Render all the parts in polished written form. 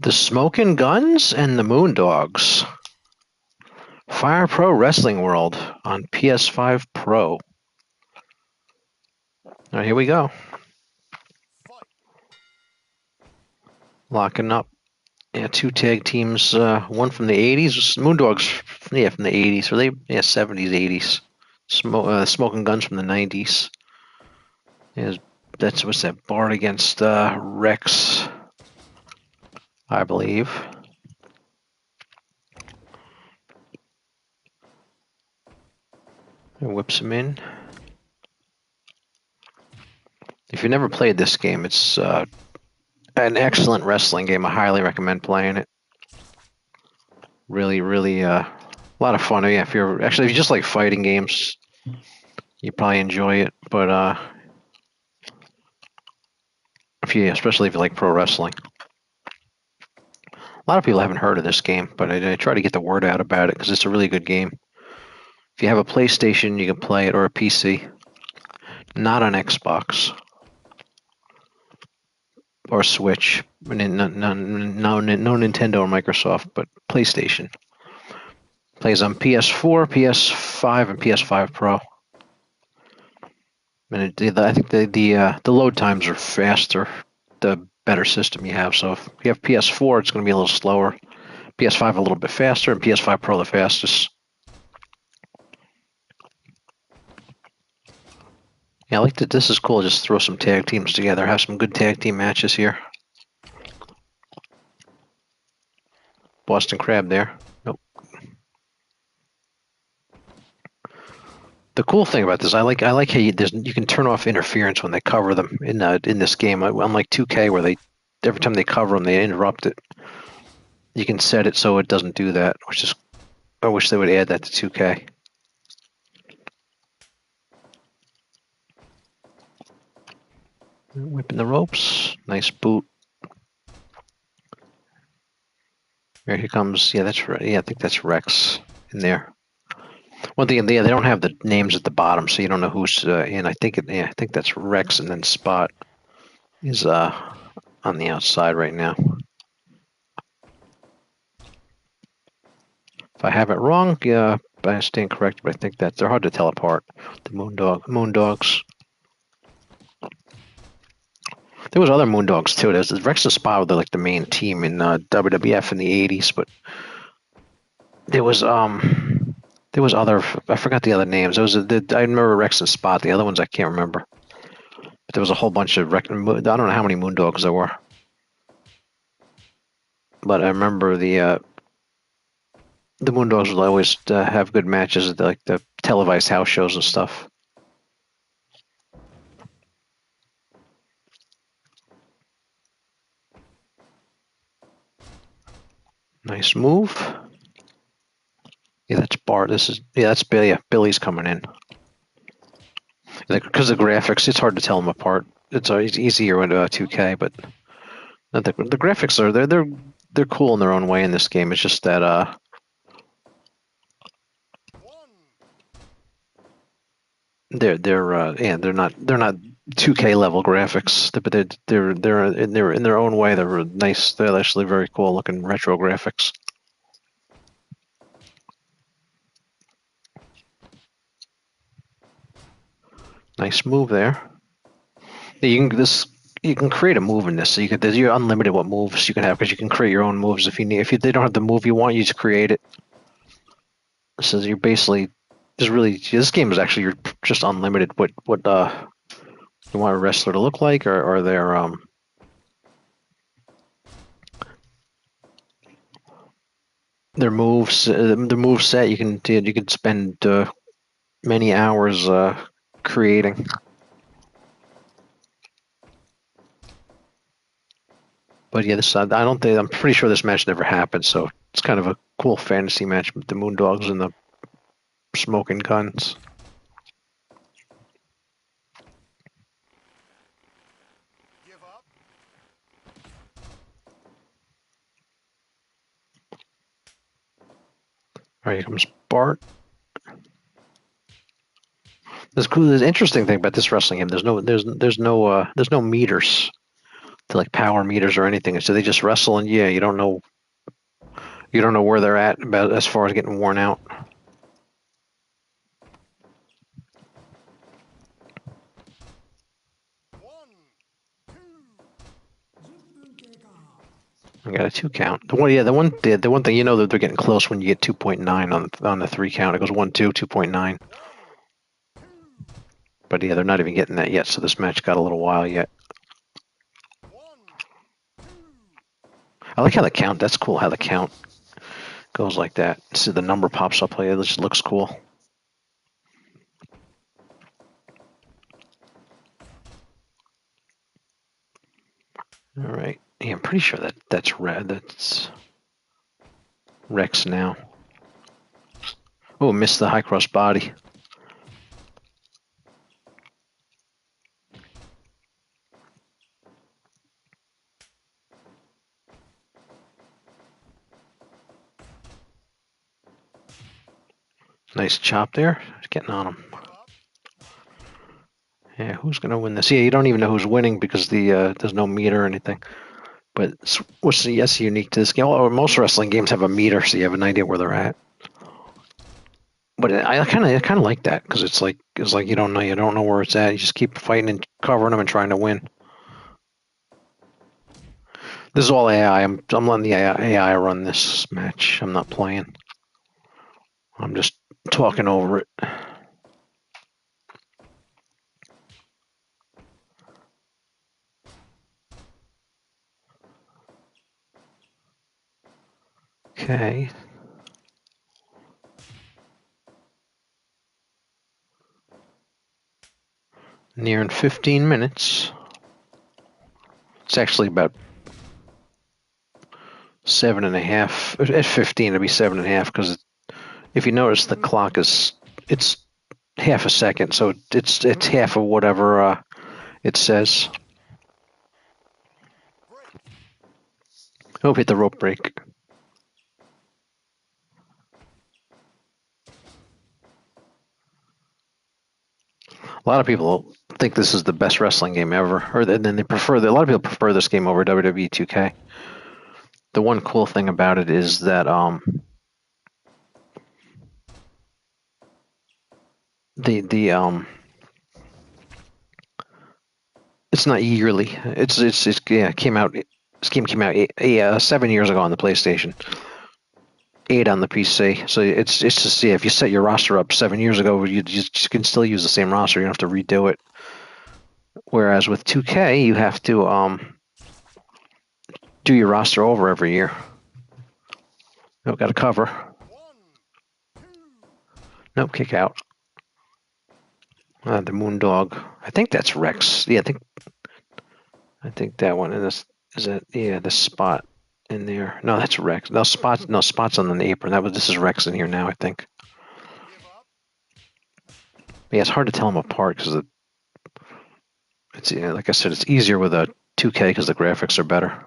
The Smokin' Guns and the Moondogs. Fire Pro Wrestling World on PS5 Pro. All right, here we go. Locking up. Yeah, two tag teams. One from the 80s. Moondogs, yeah, from the 80s. Or 70s, 80s. Smoking Guns from the 90s. Yeah, what's that? Bart against Rex, I believe. And whips him in. If you never played this game, it's an excellent wrestling game. I highly recommend playing it. Really, really a lot of fun. Yeah, if you just like fighting games, you probably enjoy it. But especially if you like pro wrestling, a lot of people haven't heard of this game. But I try to get the word out about it because it's a really good game. If you have a PlayStation, you can play it, or a PC. Not on Xbox or Switch. No Nintendo or Microsoft, but PlayStation. Plays on PS4, PS5, and PS5 Pro. And I think the load times are faster the better system you have. So if you have PS4, it's going to be a little slower. PS5 a little bit faster, and PS5 Pro the fastest. Yeah, I like that. This is cool. Just throw some tag teams together. Have some good tag team matches here. Boston Crab there. Nope. The cool thing about this, I like how you can turn off interference when they cover them in this game. Unlike 2K, where they every time they cover them, they interrupt it. You can set it so it doesn't do that, which is I wish they would add that to 2K. Whipping the ropes. Nice boot. Here he comes. Yeah, that's right. Yeah, I think that's Rex in there. One thing, yeah, they don't have the names at the bottom, so you don't know who's in. I think that's Rex, and then Spot is on the outside right now. If I have it wrong, yeah, I stand corrected, but I think that they're hard to tell apart. The Moondogs. There was other Moondogs too. There's Rex and Spot were like the main team in WWF in the '80s, but there was other. I forgot the other names. I remember Rex and Spot. The other ones I can't remember. But there was a whole bunch of I don't know how many Moondogs there were, but I remember the Moondogs would always have good matches at like the televised house shows and stuff. Nice move. Yeah, that's Bart. That's Billy. Yeah, Billy's coming in. Because of the graphics, it's hard to tell them apart. It's easier with 2K, but the graphics are they're cool in their own way in this game. It's just that they're not 2K level graphics, but they're in their own way. They're nice. They're actually very cool looking retro graphics. Nice move there. You can create a move in this, so you're unlimited what moves you can have because you can create your own moves if you need. If they don't have the move you want, you just create it. So you're basically just really this game is actually you're just unlimited. What you want a wrestler to look like, or their moves, the move set. You can spend many hours creating. But yeah, I'm pretty sure this match never happened. So it's kind of a cool fantasy match with the Moondogs and the Smoking Guns. All right, here comes Bart. There's interesting thing about this wrestling game. There's no meters to like power meters or anything. So they just wrestle, and yeah, you don't know where they're at about as far as getting worn out. I got a 2 count. The one thing you know that they're getting close when you get 2.9 on the 3 count. It goes 1 2 2.9. But yeah, they're not even getting that yet. So this match got a little while yet. I like how the count. That's cool. How the count goes like that. See the number pops up. Like it just looks cool. All right. Yeah, I'm pretty sure that's Rex now. Oh, missed the high cross body. Nice chop there. Getting on him. Yeah, who's going to win this? Yeah, you don't even know who's winning because there's no meter or anything. But what's unique to this game? Well, most wrestling games have a meter, so you have an idea where they're at. But I kind of like that because it's like you don't know where it's at. You just keep fighting and covering them and trying to win. This is all AI. I'm letting the AI run this match. I'm not playing. I'm just talking over it. Okay. Nearing 15 minutes. It's actually about 7.5. At 15, it'll be 7.5 because if you notice, the clock it's half a second, so it's half of whatever it says. Oh, hit the rope break. A lot of people think this is the best wrestling game ever, or then they prefer. A lot of people prefer this game over WWE 2K. The one cool thing about it is that the it's not yearly. It's yeah, came out. This game came out 7 years ago on the PlayStation, 8 on the PC. So it's just yeah, if you set your roster up 7 years ago, you can still use the same roster. You don't have to redo it. Whereas with 2K, you have to do your roster over every year. Oh, got a cover. Nope, kick out. The Moondog. I think that's Rex. Yeah, I think that one. And this is it. Yeah, the spot in there. No, that's Rex. No spots. No spots on the apron. This is Rex in here now. I think. Yeah, it's hard to tell them apart because it's like I said, it's easier with a 2K because the graphics are better.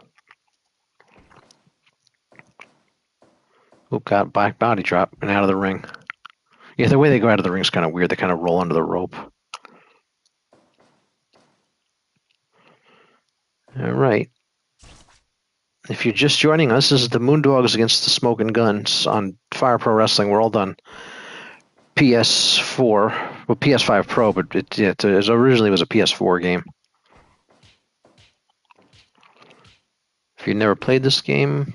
Oh, got back body drop and out of the ring. Yeah, the way they go out of the ring is kind of weird. They kind of roll under the rope. All right. If you're just joining us, this is the Moondogs against the Smoking Guns on Fire Pro Wrestling World on PS4. Well, PS5 Pro, but it originally was a PS4 game. If you've never played this game,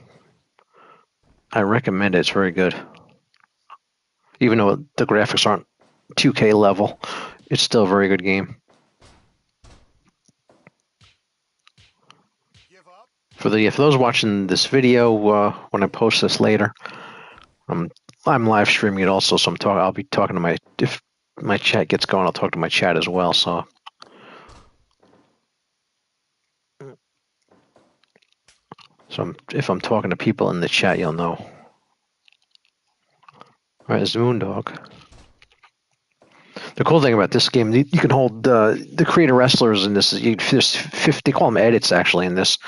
I recommend it. It's very good. Even though the graphics aren't 2K level, it's still a very good game. For those watching this video, when I post this later, I'm live streaming it also, so I'll be talking to if my chat gets going, I'll talk to my chat as well. So if I'm talking to people in the chat, you'll know. All right, it's Moondog. The cool thing about this game, you can hold the creator wrestlers in this. There's 50. They call them edits actually in this.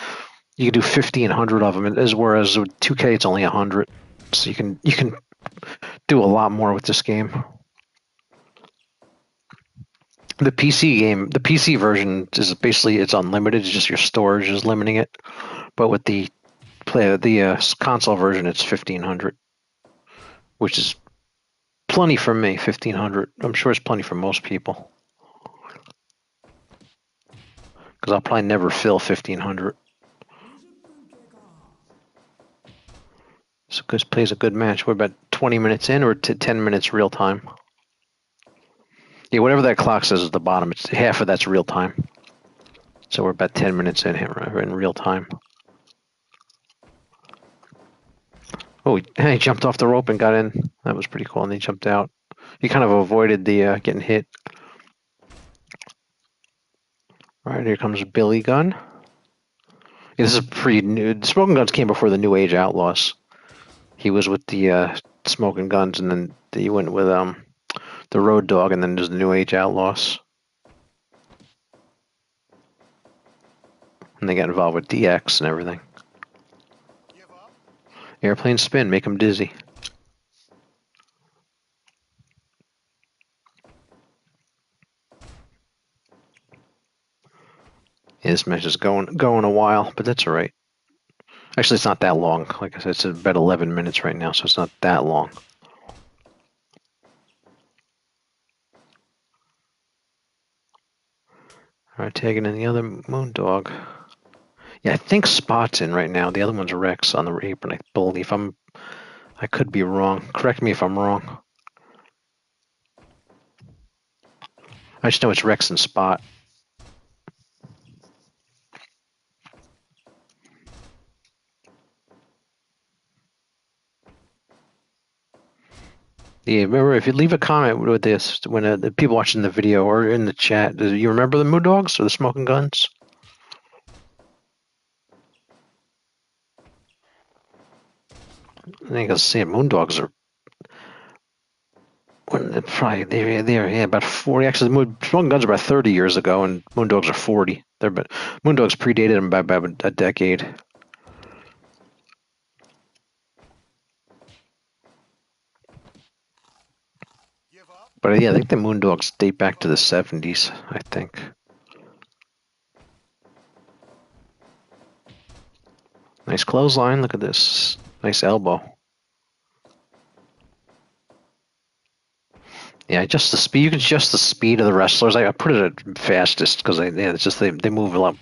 You can do 50 and 100 of them, whereas with 2K it's only 100. So you can do a lot more with this game. The PC version is basically it's unlimited. It's just your storage is limiting it. But with the console version, it's 1500, which is plenty for me. 1500. I'm sure it's plenty for most people. Because I'll probably never fill 1500. So this plays a good match. We're about 20 minutes in, or 10 minutes real time. Yeah, whatever that clock says at the bottom, it's half of that's real time. So we're about 10 minutes in here in real time. Oh, he jumped off the rope and got in. That was pretty cool. And he jumped out. He kind of avoided the getting hit. All right, here comes Billy Gunn. Yeah, this is pretty new. The Smoking Guns came before the New Age Outlaws. He was with the Smoking Guns, and then he went with the Road Dogg, and then there's the New Age Outlaws. And they got involved with DX and everything. Airplane spin, make him dizzy. Yeah, this match is going a while, but that's all right. Actually, it's not that long. Like I said, it's about 11 minutes right now, so it's not that long. All right, tagging in the other Moondog. Yeah, I think Spot's in right now. The other one's Rex on the apron, I believe. I could be wrong. Correct me if I'm wrong. I just know it's Rex and Spot. Yeah, remember, if you leave a comment with this, when the people watching the video or in the chat, do you remember the Moondogs or the Smoking Guns? I think I was saying Moondogs are probably they're about 40. Actually, the Smoking Guns are about 30 years ago, and Moondogs are 40. Moondogs predated them by about a decade. But yeah, I think the Moondogs date back to the 70s, I think. Nice clothesline. Look at this. Nice elbow. Yeah, adjust the speed. You can adjust the speed of the wrestlers. I put it at fastest because they move a lot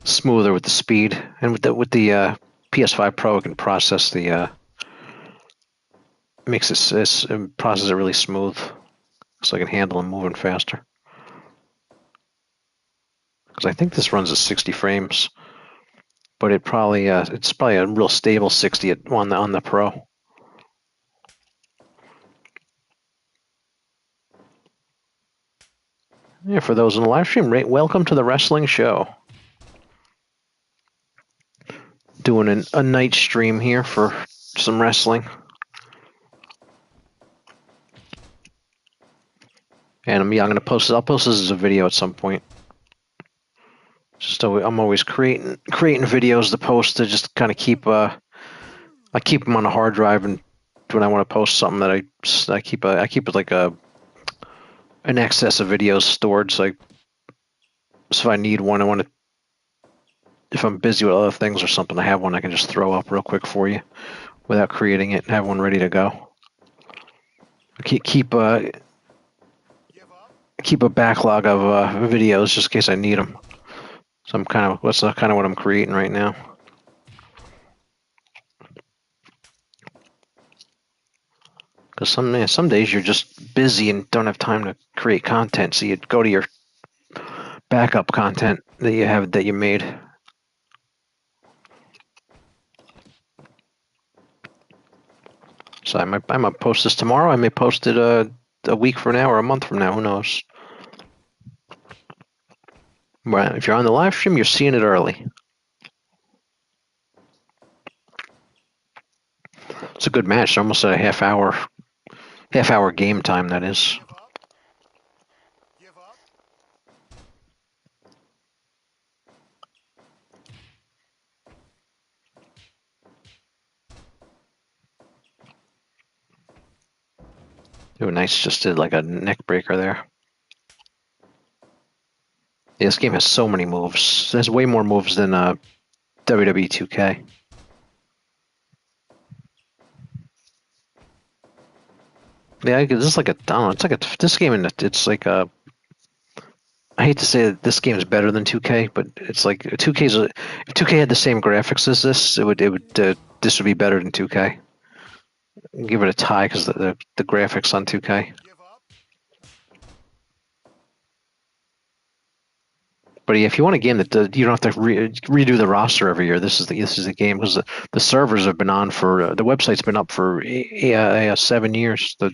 smoother with the speed, and with the PS5 Pro, it can process the makes it process it really smooth, so I can handle them moving faster. Because I think this runs at 60 frames, but it's probably a real stable 60 on the Pro. Yeah, for those in the live stream, welcome to the wrestling show. Doing a night stream here for some wrestling. And I'm going to post it. I'll post this as a video at some point. I'm always creating videos to post to just kind of keep I keep them on a hard drive, and when I want to post something that I keep it like an excess of videos stored. So if I need one, if I'm busy with other things or something, I have one I can just throw up real quick for you without creating it and have one ready to go. Keep a backlog of videos just in case I need them. So that's kind of what I'm creating right now. Because some days you're just busy and don't have time to create content, so you go to your backup content that you made. So I might post this tomorrow. I may post it a week from now or a month from now. Who knows? But if you're on the live stream, you're seeing it early. It's a good match. Almost a half hour game time, that is. Oh, nice. Just did like a neck breaker there. Yeah, this game has so many moves. There's way more moves than WWE 2K. Yeah, it's like this game. It's like a. I hate to say that this game is better than 2K, but it's like 2K's. If 2K had the same graphics as this, this would be better than 2K. Give it a tie because the graphics on 2K. But yeah, if you want a game that you don't have to redo the roster every year, this is the game because the servers have been on for the website's been up for 7 years for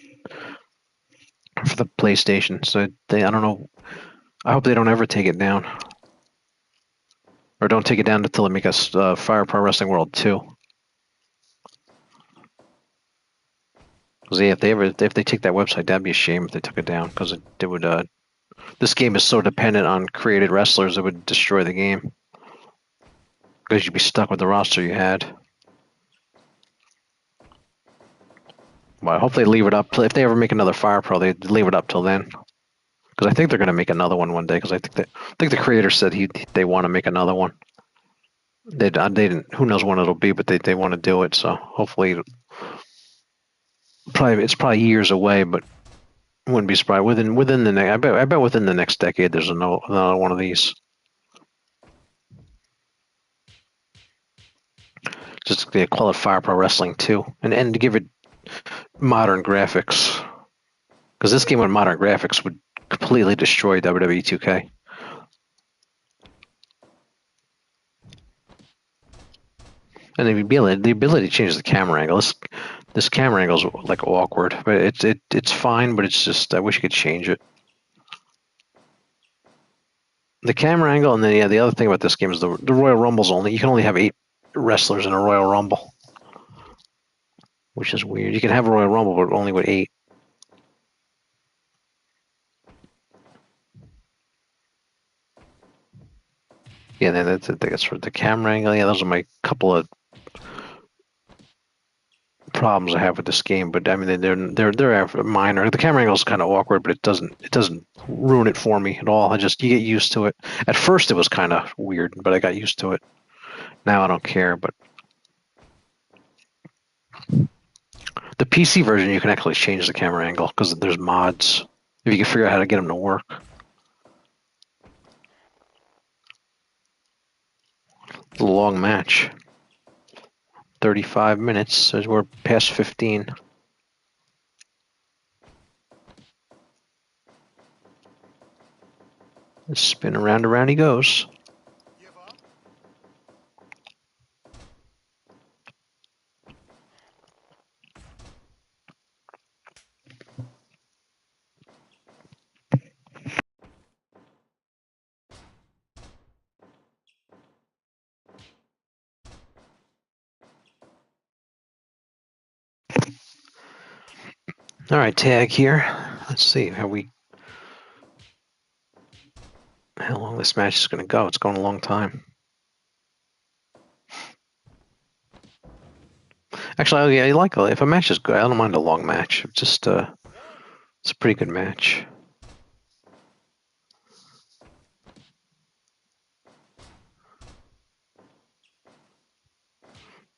the PlayStation. So I don't know. I hope they don't ever take it down, or don't take it down until they make us Fire Pro Wrestling World 2. Because if they take that website, that'd be a shame if they took it down. Because it would. This game is so dependent on created wrestlers, it would destroy the game. Because you'd be stuck with the roster you had. Well, hopefully they leave it up. If they ever make another Fire Pro, they leave it up till then. Because I think they're going to make another one day. Because I think the creator said they want to make another one. They didn't. Who knows when it'll be, but they want to do it. So hopefully, it's probably years away, but wouldn't be surprised within the next. I bet within the next decade there's another one of these. Just they call it Fire Pro Wrestling 2, and to give it modern graphics, because this game with modern graphics would completely destroy WWE 2K. And the ability to change the camera angle. This camera angle is like awkward, but it's fine. But it's just I wish you could change it. The camera angle, and then the other thing about this game is the Royal Rumble's you can only have 8 wrestlers in a Royal Rumble, which is weird. You can have a Royal Rumble, but only with 8. Yeah, that's for the camera angle. Yeah, those are my couple of problems I have with this game. But I mean, they're minor. The camera angle is kind of awkward, but it doesn't ruin it for me at all. You get used to it. At first, it was kind of weird, but I got used to it. Now I don't care. But the PC version, you can actually change the camera angle because there's mods. If you can figure out how to get them to work. It's a long match. 35 minutes, as we're past 15. Spin around he goes. All right, tag here. Let's see how long this match is going to go. It's going a long time. Actually, I like if a match is good. I don't mind a long match. It's a pretty good match.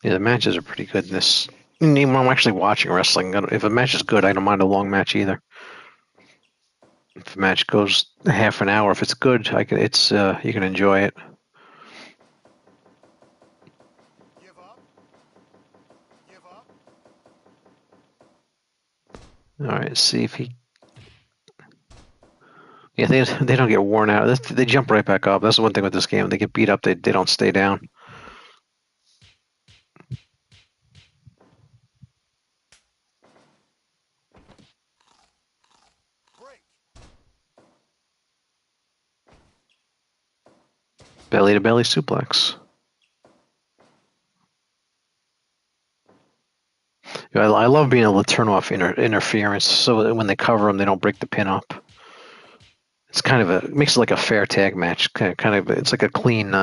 Yeah, the matches are pretty good in this. Even when I'm actually watching wrestling, if a match is good, I don't mind a long match either. If a match goes half an hour, if it's good, you can enjoy it. All right, let's see if he. Yeah, they don't get worn out. They jump right back up. That's the one thing with this game. They get beat up. They don't stay down. Belly to belly suplex. I love being able to turn off interference so that when they cover them, they don't break the pin up. It's kind of it makes it like a fair tag match. Kind of it's like a clean.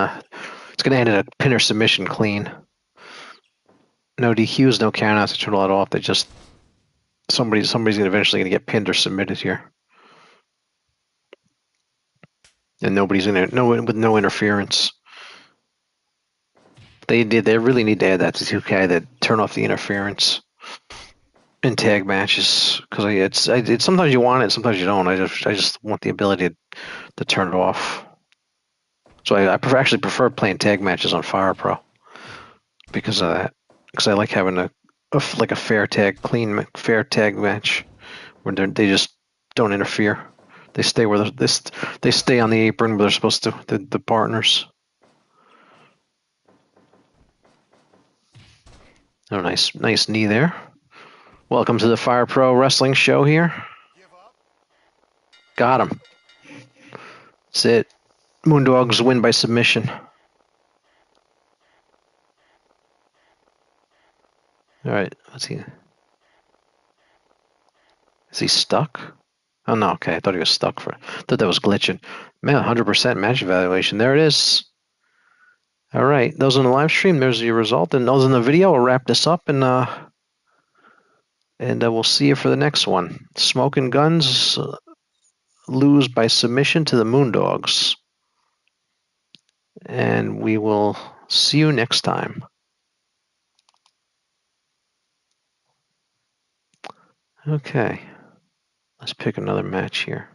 It's going to end in a pin or submission clean. No DQs, no countouts to turn all that off. They just somebody's eventually going to get pinned or submitted here, and nobody's with no interference. They really need to add that to 2K, that turn off the interference in tag matches, because it's sometimes you want it, sometimes you don't. I just want the ability to turn it off. So I actually prefer playing tag matches on Fire Pro because of that. Because I like having a fair tag, clean fair tag match where they just don't interfere. They stay where they stay on the apron where they're supposed to. The partners. Oh, nice knee there. Welcome to the Fire Pro Wrestling Show here. Got him. That's it. Moondogs win by submission. All right, let's see. Is he stuck? Oh no, okay. I thought he was stuck for. I thought that was glitching. Man, 100% match evaluation. There it is. All right, those in the live stream. There's your result, and those in the video. We'll wrap this up, and we'll see you for the next one. Smoking Guns lose by submission to the Moondogs, and we will see you next time. Okay, let's pick another match here.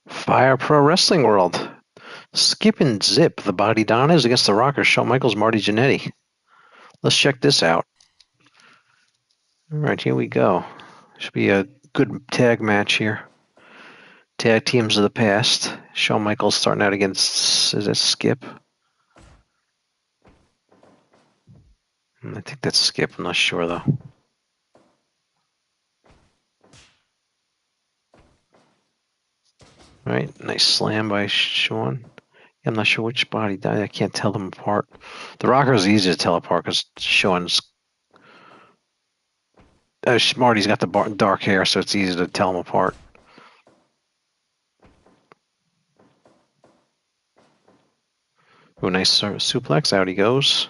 Fire Pro Wrestling World. Skip and Zip, the Body Donnas against the Rockers, Shawn Michaels, Marty Jannetty. Let's check this out. All right, here we go. Should be a good tag match here. Tag teams of the past. Shawn Michaels starting out against, is that Skip? I think that's Skip. I'm not sure though. All right, nice slam by Shawn. I'm not sure which body died. I can't tell them apart. The Rockers are easy to tell apart because Shawn's Marty's got the dark hair, so it's easy to tell them apart. Oh, nice suplex. Out he goes.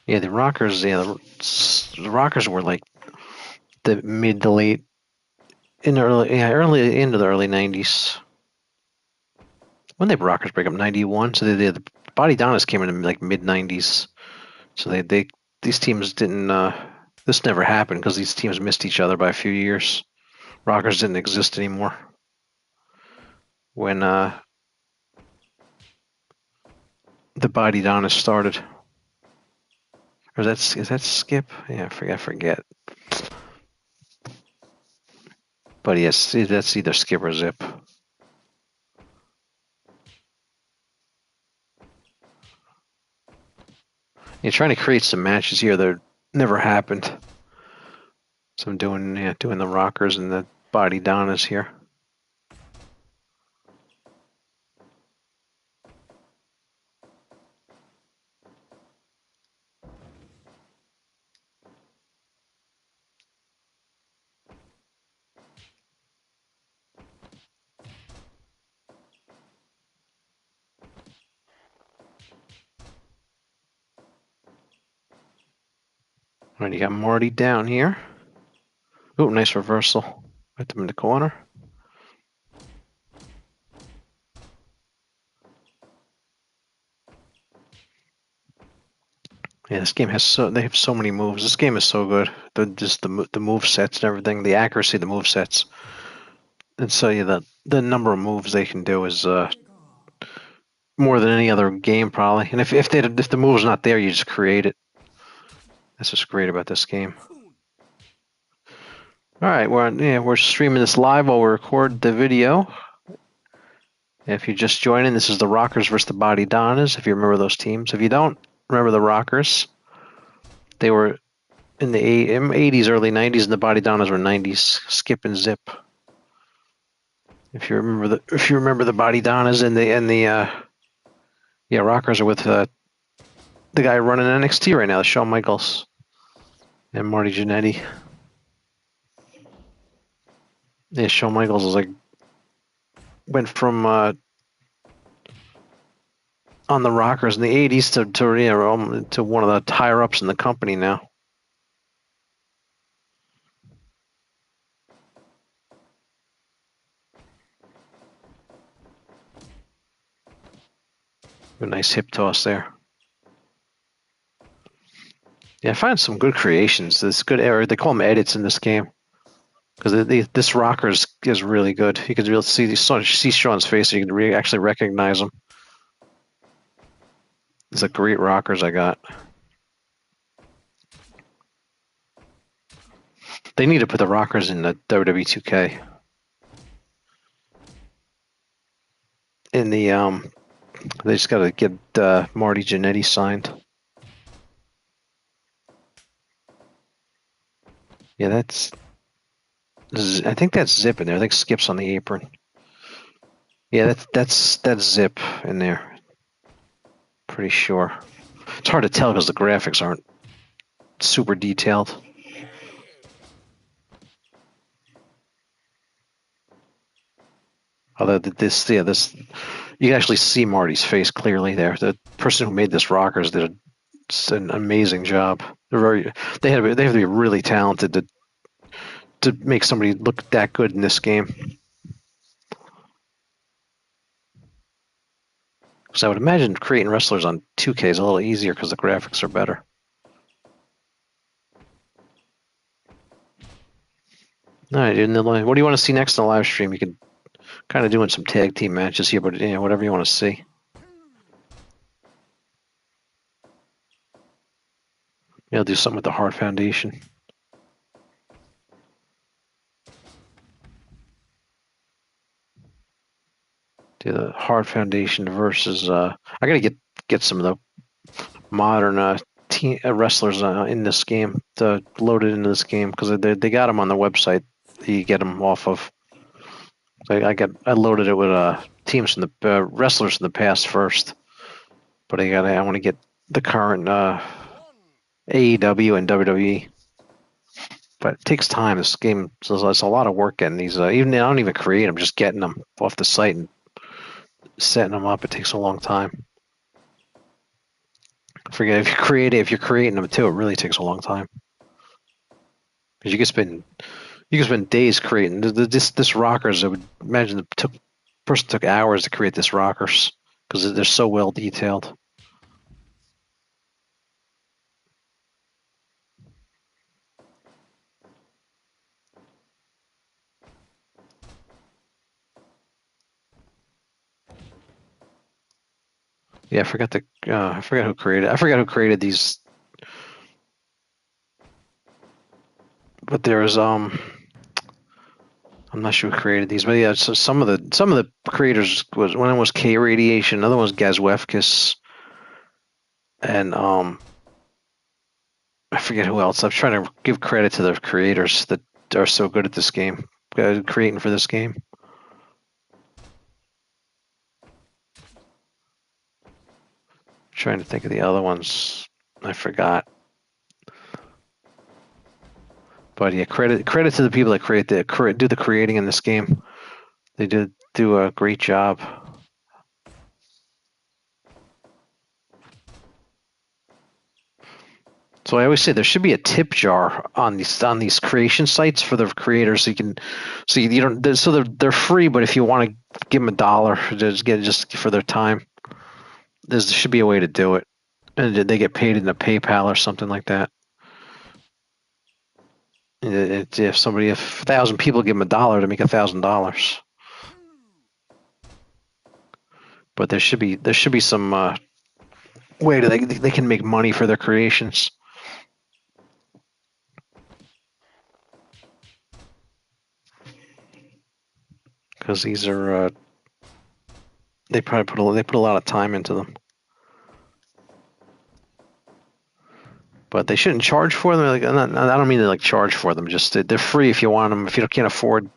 Yeah, the Rockers. Yeah, the Rockers were like the mid to late early into the early '90s. When did the Rockers break up? '91. So the Body Donnas came in like mid '90s. So these teams didn't. This never happened because these teams missed each other by a few years. Rockers didn't exist anymore when the Body Donnas started. Or is that Skip? Yeah, I forget. But yes, that's either Skip or Zip. You're trying to create some matches here that never happened. So I'm doing the rockers and the body donnas here. All right, you got Marty down here. Ooh, nice reversal. Put them in the corner. Yeah, this game has they have so many moves. This game is so good. The move sets and everything, the accuracy of the move sets. And so yeah, the number of moves they can do is more than any other game probably. And if the move's not there, you just create it. That's what's great about this game. All right, we're streaming this live while we record the video. If you're just joining, this is the Rockers versus the Body Donnas. If you remember those teams, if you don't remember the Rockers, they were in the 80s, early 90s, and the Body Donnas were 90s. Skip and Zip. If you remember the Body Donnas and the Rockers are with the guy running NXT right now, Shawn Michaels and Marty Jannetty. Yeah, Shawn Michaels is went from on the Rockers in the 80s to one of the higher ups in the company now. A nice hip toss there. Yeah, I find some good creations. This good error. They call them edits in this game because this rocker is really good. You can really see Sean's face. And you can actually recognize him. These are great rockers I got. They need to put the rockers in the WWE 2K. In the they just got to get Marty Jannetty signed. Yeah, I think that's Zip in there. I think Skip's on the apron. Yeah, that's Zip in there. Pretty sure. It's hard to tell because the graphics aren't super detailed. Although this you can actually see Marty's face clearly there. The person who made this rockers did an amazing job. They have to be really talented to make somebody look that good in this game. Because I would imagine creating wrestlers on 2K is a little easier because the graphics are better. All right, what do you want to see next in the live stream? You can kind of doing some tag team matches here, but whatever you want to see. I'll do something with the Hart Foundation. Do the Hart Foundation versus. I gotta get some of the modern wrestlers in this game to load it into this game because they got them on the website. You get them off of. I loaded it with teams from the wrestlers from the past first, but I want to get the current AEW and WWE. But it takes time. This game, so it's a lot of work getting these. Even I don't even create them, just getting them off the site and setting them up. It takes a long time. Forget if you're creating them too. It really takes a long time because you can spend days creating this rockers. I would imagine the person took hours to create this rockers because they're so well detailed. Yeah, I forgot who created these. But there's I'm not sure who created these, but yeah, so some of the creators was one was K Radiation, another one was Gazwefkis, and I forget who else. I'm trying to give credit to the creators that are so good at this game, creating for this game. Trying to think of the other ones. I forgot. But yeah, credit to the people that do the creating in this game. They do a great job. So I always say there should be a tip jar on these creation sites for the creators, so you don't so they're free, but if you want to give them $1, just for their time, there should be a way to do it, and they get paid in a PayPal or something like that. If 1,000 people give them $1 to make $1,000, but there should be some way they can make money for their creations. Because these are they probably put a lot of time into them, but they shouldn't charge for them. Like, I don't mean to like charge for them. Just they're free if you want them. If you can't afford,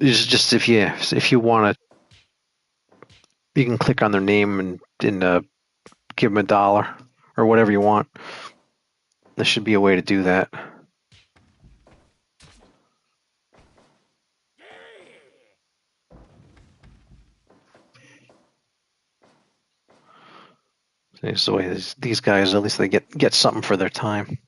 just if you want to, you can click on their name and give them $1 or whatever you want. There should be a way to do that. It's the way these guys, at least they get something for their time.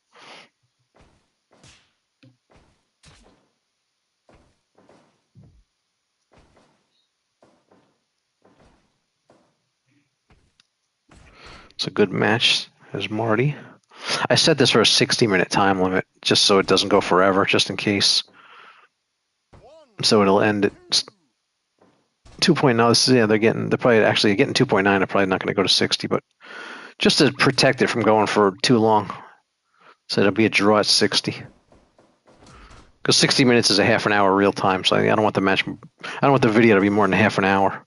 It's a good match as Marty. I set this for a 60-minute time limit, just so it doesn't go forever, just in case. So it'll end at 2.0. Yeah, they're probably actually getting 2.9. They're probably not going to go to 60, but just to protect it from going for too long. So it'll be a draw at 60. Because 60 minutes is a half an hour real time, so I don't want the video to be more than half an hour.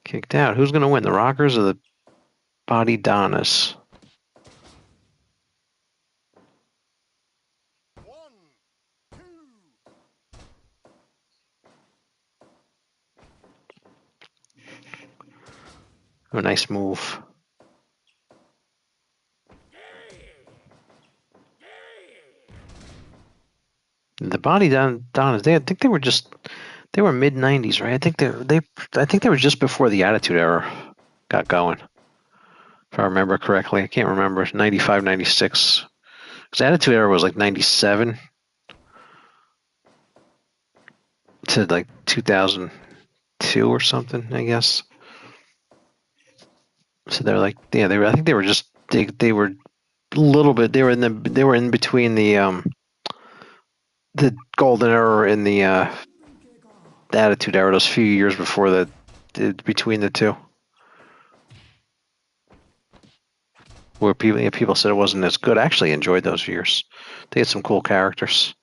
Kicked out. Who's going to win, the Rockers or the Body Donnas? Oh, nice move. The Body Donnas, I think they were mid 90s, right? I think they were just before the Attitude Era got going. If I remember correctly. I can't remember. 95, 96. Because Attitude Era was like 97 to like 2002 or something, I guess. So they're like, yeah, I think they were just they were a little bit. They were in between the Golden Era and the Attitude Era. Those few years before between the two, where people said it wasn't as good. I actually enjoyed those years. They had some cool characters.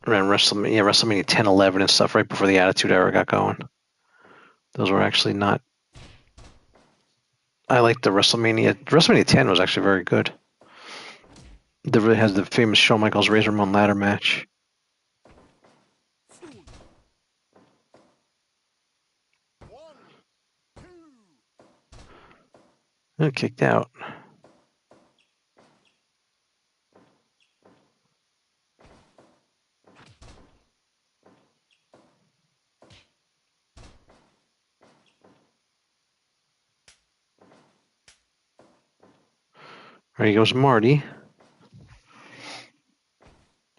Around WrestleMania 10, 11 and stuff, right before the Attitude Era got going. Those were actually not. I liked the WrestleMania 10 was actually very good. It has the famous Shawn Michaels Razor Ramon ladder match. Kicked out. There goes Marty.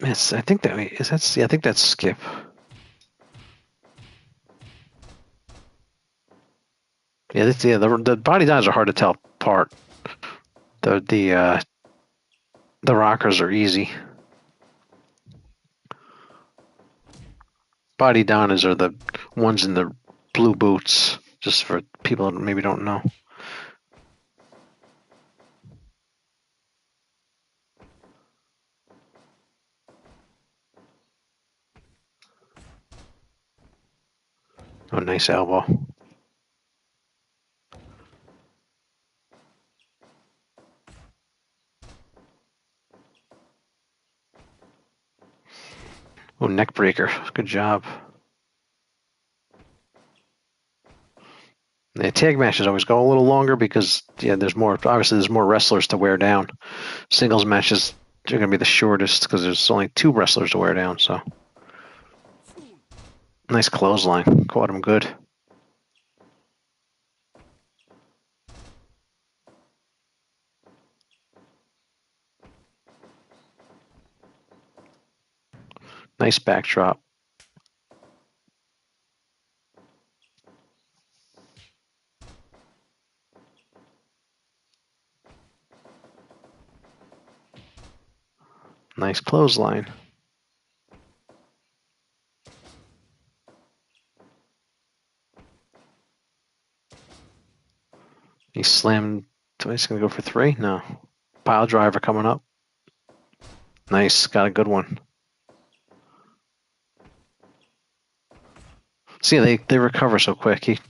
Yes, I think I think that's Skip. Yeah, the Body Dives are hard to tell apart. The Rockers are easy. Body Donnas are the ones in the blue boots, just for people that maybe don't know. Oh, nice elbow. Oh, neck breaker. Good job. The tag matches always go a little longer because there's more. Obviously, there's more wrestlers to wear down. Singles matches are going to be the shortest because there's only 2 wrestlers to wear down. So nice clothesline. Caught him good. Nice backdrop. Nice clothesline. He slammed. He's going to go for 3? No. Pile driver coming up. Nice. Got a good one. See, they recover so quick. He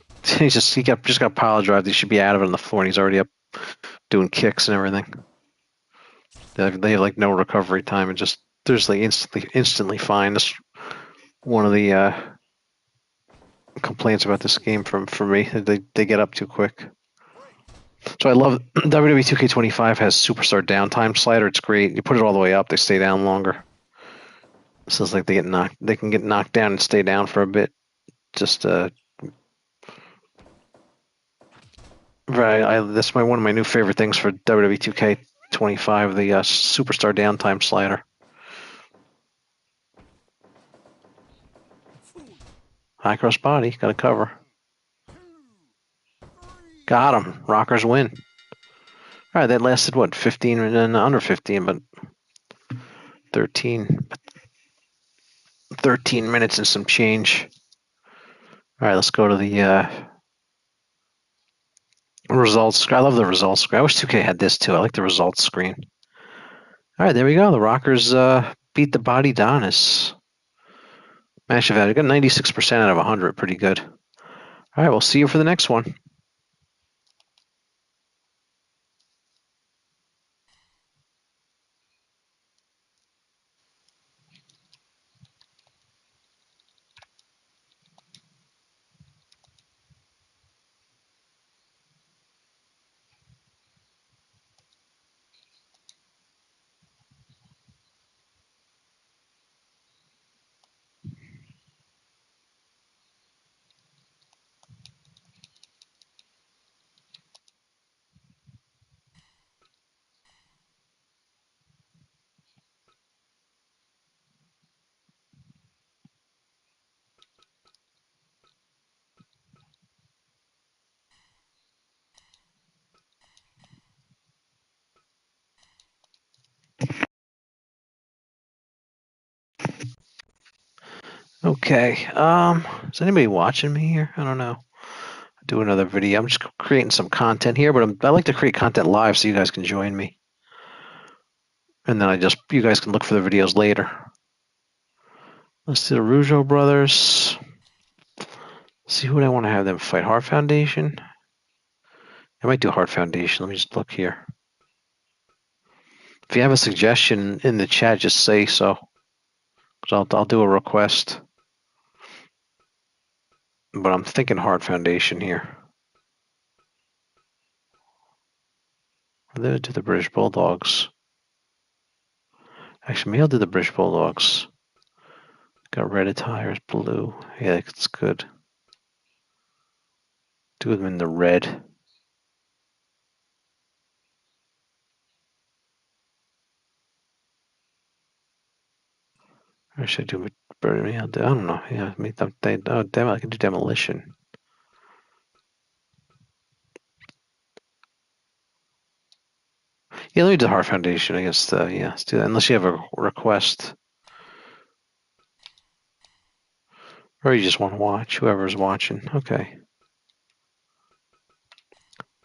got pile drive. He should be out of it on the floor, and he's already up doing kicks and everything. They have like no recovery time, and just there's like instantly fine. That's one of the complaints about this game for me. They get up too quick. So I love WWE 2K25 has superstar downtime slider. It's great. You put it all the way up, they stay down longer. So it's like they can get knocked down and stay down for a bit. Just right. That's one of my new favorite things for WWE 2K25, the superstar downtime slider. High cross body, got a cover. Got him. Rockers win. All right, that lasted what, 15 and under 15, but 13 minutes and some change. All right, let's go to the results. I love the results screen. I wish 2K had this too. I like the results screen. All right, there we go. The Rockers beat the Body Donis. Match value. Got 96% out of 100. Pretty good. All right, we'll see you for the next one. Okay. Is anybody watching me here? I don't know. I'll do another video. I'm just creating some content here, but I like to create content live so you guys can join me. And then you guys can look for the videos later. Let's do the Rougeau brothers. See who I want to have them fight. Heart Foundation. I might do Heart Foundation. Let me just look here. If you have a suggestion in the chat, just say so. Because I'll do a request. But I'm thinking Heart Foundation here. I'll do the British Bulldogs. Actually, maybe I'll do the British Bulldogs. Got red attires, blue. Yeah, it's good. Do them in the red. Or should I do I don't know. Yeah, I can do demolition. Yeah, let me do Heart Foundation. I guess. Yeah, let's do that. Unless you have a request, or you just want to watch. Whoever's watching. Okay.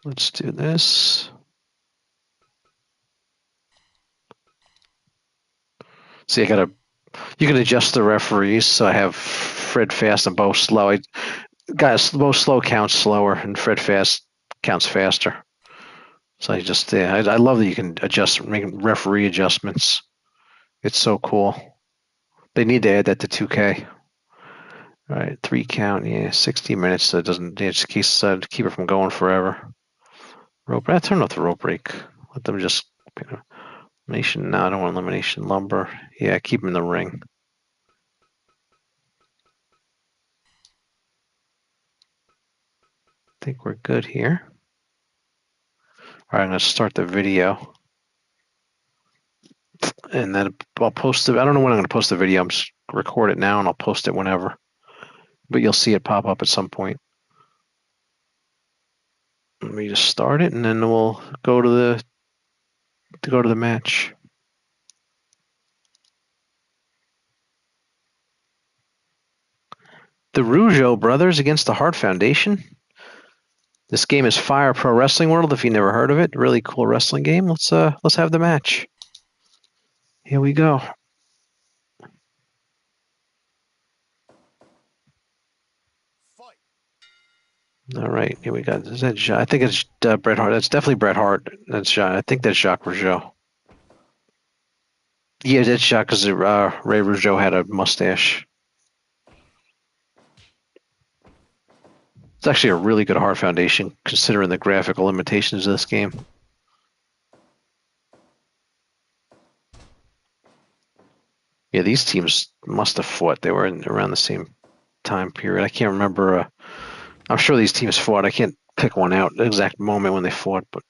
Let's do this. See, you can adjust the referees. So I have Fred Fast and Bo Slow. Bo Slow counts slower, and Fred Fast counts faster. So I love that you can make referee adjustments. It's so cool. They need to add that to 2K. All right, 3 count. Yeah, 60 minutes. So it doesn't. Yeah, just to keep it from going forever. Rope. I turn off the rope break. Let them just. Elimination. No, I don't want elimination. Lumber. Yeah, keep them in the ring. I think we're good here. All right, I'm gonna start the video, and then I'll post it. I don't know when I'm gonna post the video. I'm just record it now, and I'll post it whenever. But you'll see it pop up at some point. Let me just start it, and then we'll go to the match. The Rougeau brothers against the Hart Foundation. This game is Fire Pro Wrestling World. If you never heard of it, really cool wrestling game. Let's have the match. Here we go. All right, here we go. Is that I think it's Bret Hart. That's definitely Bret Hart. That's Jacques. I think that's Jacques Rougeau. Yeah, that's Jacques because Ray Rougeau had a mustache. It's actually a really good Hart Foundation considering the graphical limitations of this game. Yeah, these teams must have fought. They were around the same time period. I can't remember. I'm sure these teams fought. I can't pick one out, the exact moment when they fought, but.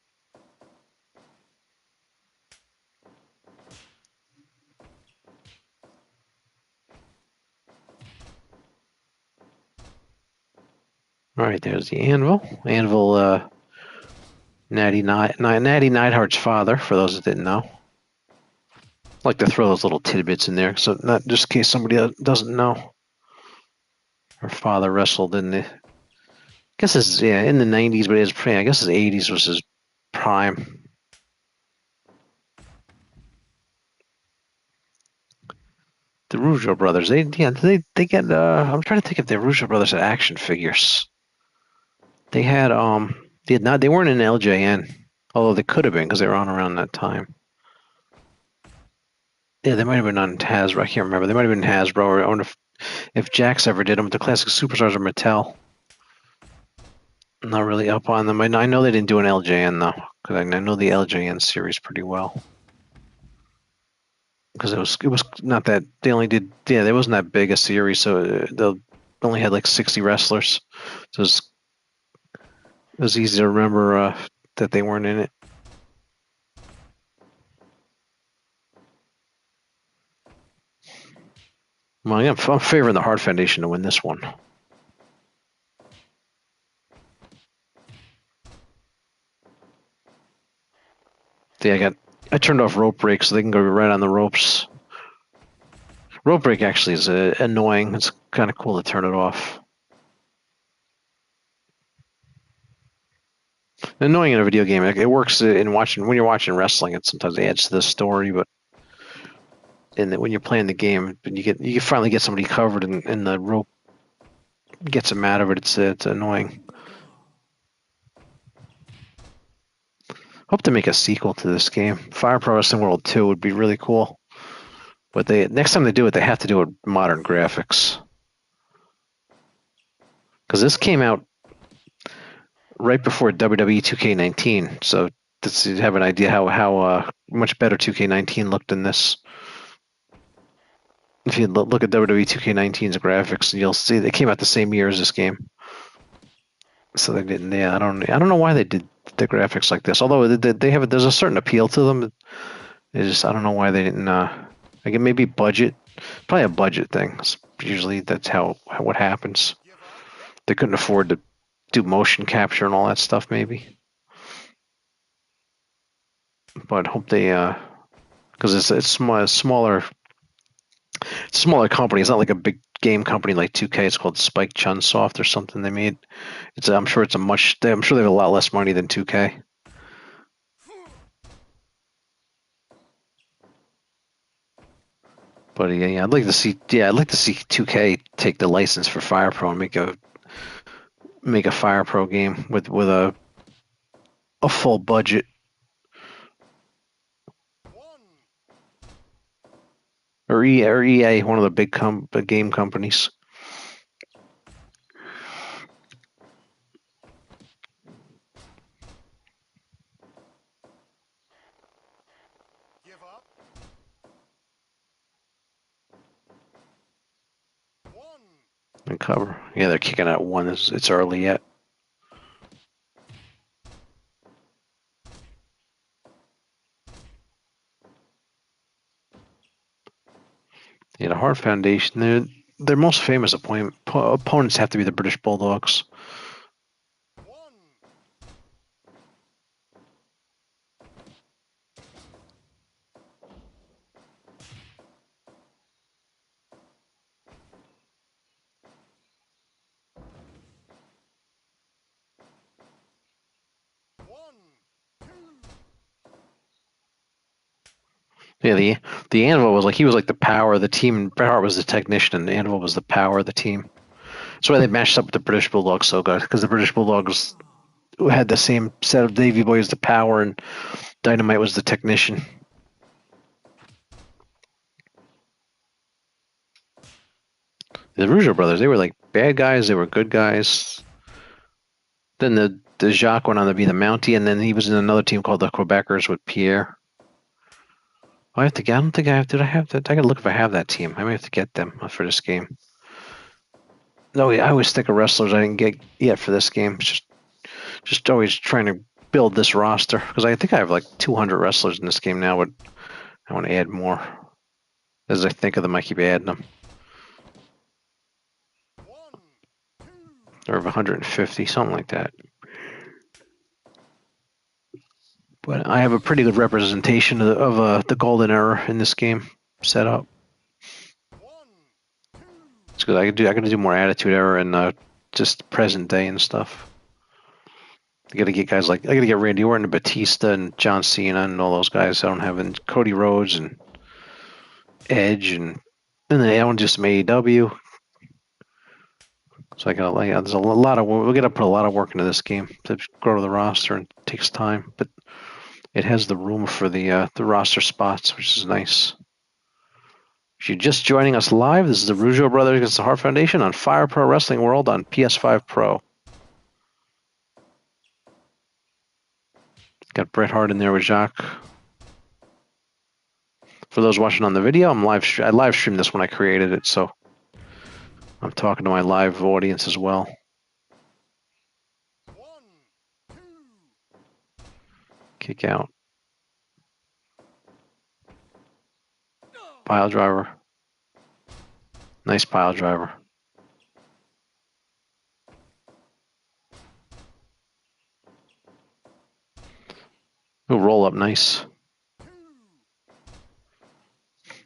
All right, there's the Anvil. Anvil, Natty Neidhart's father, for those that didn't know. I like to throw those little tidbits in there, so not just in case somebody doesn't know. Her father wrestled in the, I guess it's in the 90s, but I guess his 80s was his prime. The Rougeau brothers, they get. I'm trying to think if the Rougeau brothers had action figures. They had they had not. They weren't in LJN, although they could have been because they were on around that time. Yeah, they might have been on Hasbro. I can't remember. They might have been Hasbro, or I wonder if Jax ever did them. The classic superstars are Mattel. I'm not really up on them. I know they didn't do an LJN though, because I know the LJN series pretty well. Because it was not that they only did. Yeah, it wasn't that big a series, so they only had like 60 wrestlers. So it was easy to remember that they weren't in it. Well, yeah, I'm favoring the Hart Foundation to win this one. Yeah, I turned off rope break so they can go right on the ropes. Rope break actually is annoying. It's kind of cool to turn it off. Annoying in a video game. It works in watching when you're watching wrestling. It sometimes adds to the story, but when you're playing the game, you finally get somebody covered and the rope gets them out of it. It's annoying. Hope to make a sequel to this game. Fire Pro Wrestling World 2 would be really cool. But next time they do it, they have to do it with modern graphics. Because this came out right before WWE 2K19, so you have an idea how much better 2K19 looked than this. If you look at WWE 2K19's graphics, you'll see they came out the same year as this game. So they didn't. Yeah, I don't know why they did the graphics like this. Although there's a certain appeal to them. I don't know why they didn't. Like maybe budget, probably a budget thing. Usually that's what happens. They couldn't afford to do motion capture and all that stuff, maybe. But hope they, because it's smaller company. It's not like a big game company like 2K. It's called Spike Chunsoft or something. They made. I'm sure I'm sure they have a lot less money than 2K. But yeah, I'd like to see 2K take the license for Fire Pro and make a Fire Pro game with a full budget. or EA, one of the big game companies. Give up. One. And cover. Yeah, they're kicking out one. It's early yet. Yeah, the Hart Foundation. Their most famous opponents have to be the British Bulldogs. One. One. Two. Yeah, the Anvil was he was like the power of the team. Bret Hart was the technician, and the Anvil was the power of the team. That's why they matched up with the British Bulldogs so good, because the British Bulldogs had the same set of Davy Boy as the power, and Dynamite was the technician. The Rougeau brothers, they were like bad guys. They were good guys. Then the Jacques went on to be the Mountie, and then he was in another team called the Quebecers with Pierre. I have to get. I don't think I have. Did I have that? I gotta look if I have that team. I may have to get them for this game. No, I always think of wrestlers I didn't get yet for this game. It's just always trying to build this roster because I think I have like 200 wrestlers in this game now, but I want to add more. As I think of them, I keep adding them. One. Or 150, something like that. But I have a pretty good representation of the golden era in this game set up. One. Two. It's good. I could do more attitude era and just present day and stuff. I got to get guys like I got to get Randy Orton and Batista and John Cena and all those guys. I don't have and Cody Rhodes and Edge and then I want just some AEW. So I got there's a lot of we got to put a lot of work into this game to grow the roster and it takes time, but it has the room for the roster spots, which is nice. If you're just joining us live, this is the Rougeau Brothers against the Hart Foundation on Fire Pro Wrestling World on PS5 Pro. Got Bret Hart in there with Jacques. For those watching on the video, I live streamed this when I created it, so I'm talking to my live audience as well. One. Two. Kick out. Pile driver. Nice pile driver. Ooh, roll up, nice.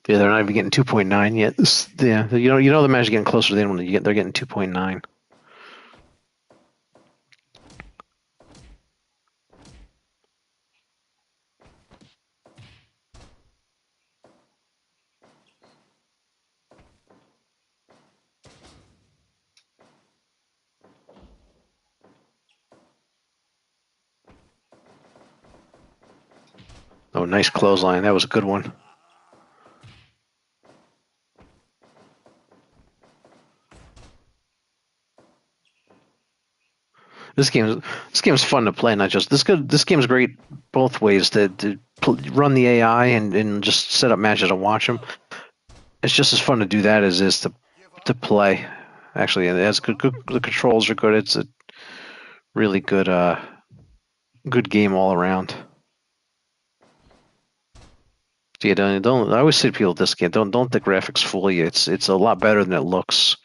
Yeah, they're not even getting 2.9 yet. Yeah, you know the match is getting closer to the end when they're getting 2.9. Oh, nice clothesline. That was a good one. This game's fun to play. Not just this game's great both ways to run the AI and just set up matches and watch them. It's just as fun to do that as it is to play. Actually, and it's good. The controls are good. It's a really good game all around. Yeah, don't. I always say to people this game, don't the graphics fool you. It's a lot better than it looks.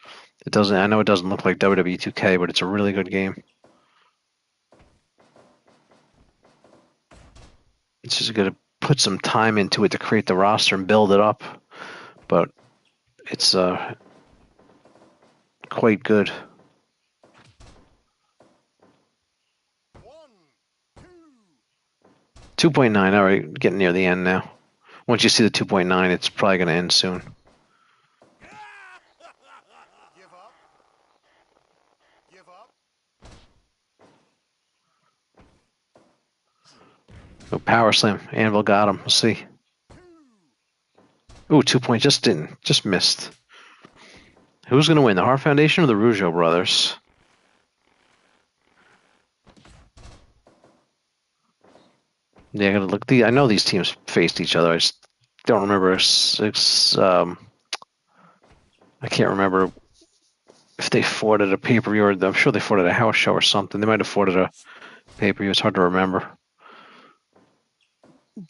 It doesn't. I know it doesn't look like WWE 2K, but it's a really good game. It's just gonna put some time into it to create the roster and build it up, but it's quite good. 2.9. All right, getting near the end now. Once you see the 2.9, it's probably going to end soon. Give up. Give up. Oh, power slam. Anvil got him. We'll see. Ooh, 2 point. Just missed. Who's going to win, the Hart Foundation or the Rougeau brothers? Yeah, I gotta look. I know these teams faced each other. I just don't remember. I can't remember if they fought at a pay-per-view, or I'm sure they fought at a house show or something. They might have fought at a pay-per-view. It's hard to remember,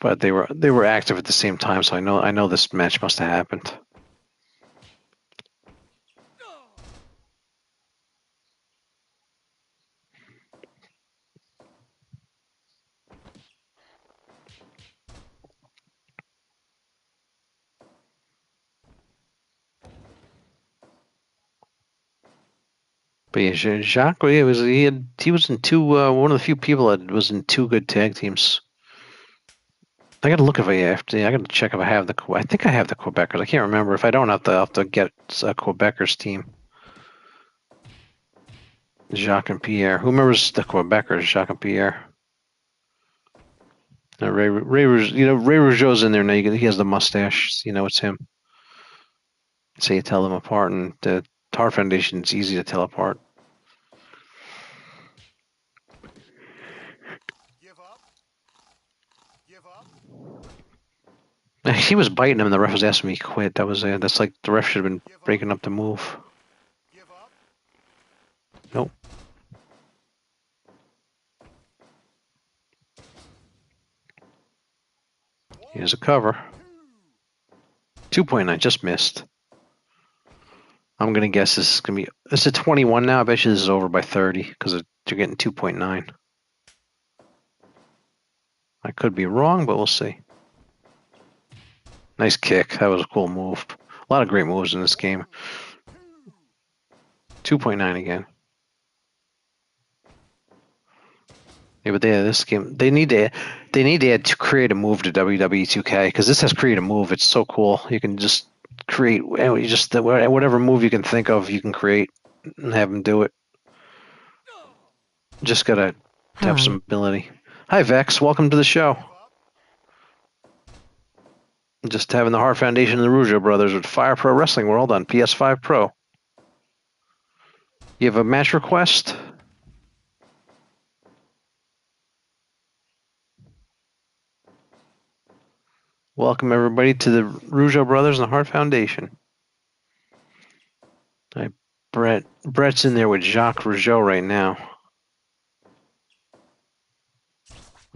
but they were active at the same time, so I know this match must have happened. But yeah, Jacques, he was in two. One of the few people that was in two good tag teams. I gotta look if I have to. I gotta check if I have the. I think I have the Quebecers. I can't remember. If I don't, I'll have to get a Quebecers team. Jacques and Pierre. Who remembers the Quebecers? Jacques and Pierre. Ray Rougeau's in there now. He has the mustache. You know it's him. So you tell them apart, and the Hart Foundation is easy to tell apart. Give up. Give up. He was biting him, and the ref was asking me to quit. That's like the ref should have been breaking up the move. Give up. Nope. Here's a cover. 2.9, just missed. I'm gonna guess this is gonna be. It's a 21 now. I bet you this is over by 30 because you're getting 2.9. I could be wrong, but we'll see. Nice kick. That was a cool move. A lot of great moves in this game. 2.9 again. Yeah, but this game they need to add to create a move to WWE 2K because this has create a move. It's so cool. You can just create whatever move you can think of. You can create and have them do it. Just gotta have some ability. Hi Vex, welcome to the show. Just having the Hart Foundation and the Rougeau brothers with Fire Pro Wrestling World on PS5 Pro. You have a match request? Welcome everybody to the Rougeau brothers and the Hart Foundation. Brett's in there with Jacques Rougeau right now.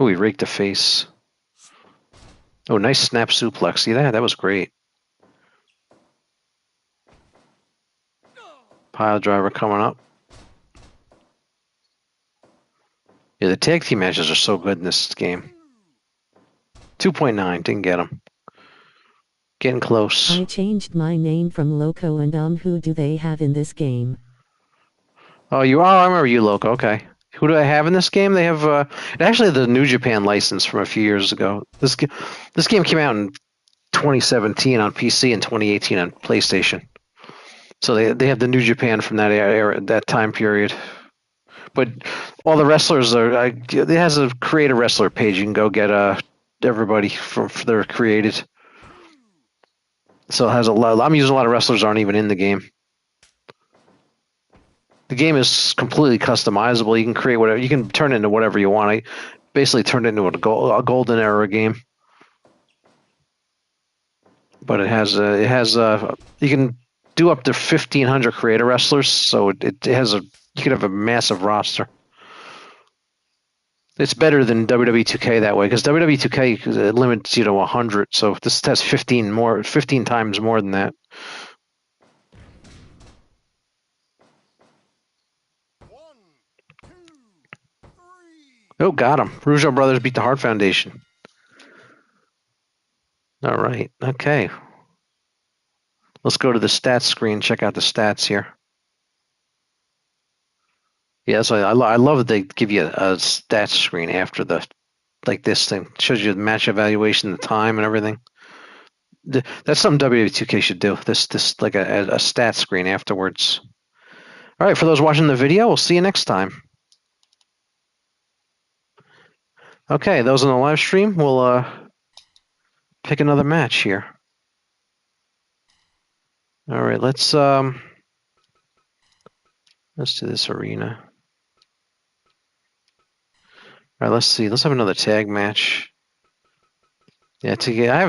Oh, he raked the face. Oh, nice snap suplex. See that? That was great. Pile driver coming up. Yeah, the tag team matches are so good in this game. 2.9, didn't get him. Getting close. I changed my name from Loco and who do they have in this game? Oh, I remember you, Loco. Okay. Who do I have in this game? They have actually the New Japan license from a few years ago. This game came out in 2017 on PC and 2018 on PlayStation. So they have the New Japan from that era, that time period. But all the wrestlers it has a create a wrestler page. You can go get everybody from they're created. So it has a lot. I'm using a lot of wrestlers aren't even in the game. The game is completely customizable. You can create whatever. You can turn it into whatever you want. I basically turned it into a golden era game. But it has you can do up to 1,500 creator wrestlers. So it has you could have a massive roster. It's better than WWE 2K that way because WWE 2K limits you to 100. So this has 15 times more than that. Oh, got him. Rougeau brothers beat the Hart Foundation. All right. Okay. Let's go to the stats screen. Check out the stats here. Yeah, so I love that they give you a stats screen after this thing. It shows you the match evaluation, the time, and everything. That's something WWE 2K should do. This like a stats screen afterwards. All right, for those watching the video, we'll see you next time. Okay, those on the live stream, we'll pick another match here. All right, let's do this arena. All right, let's see. Let's have another tag match. Yeah,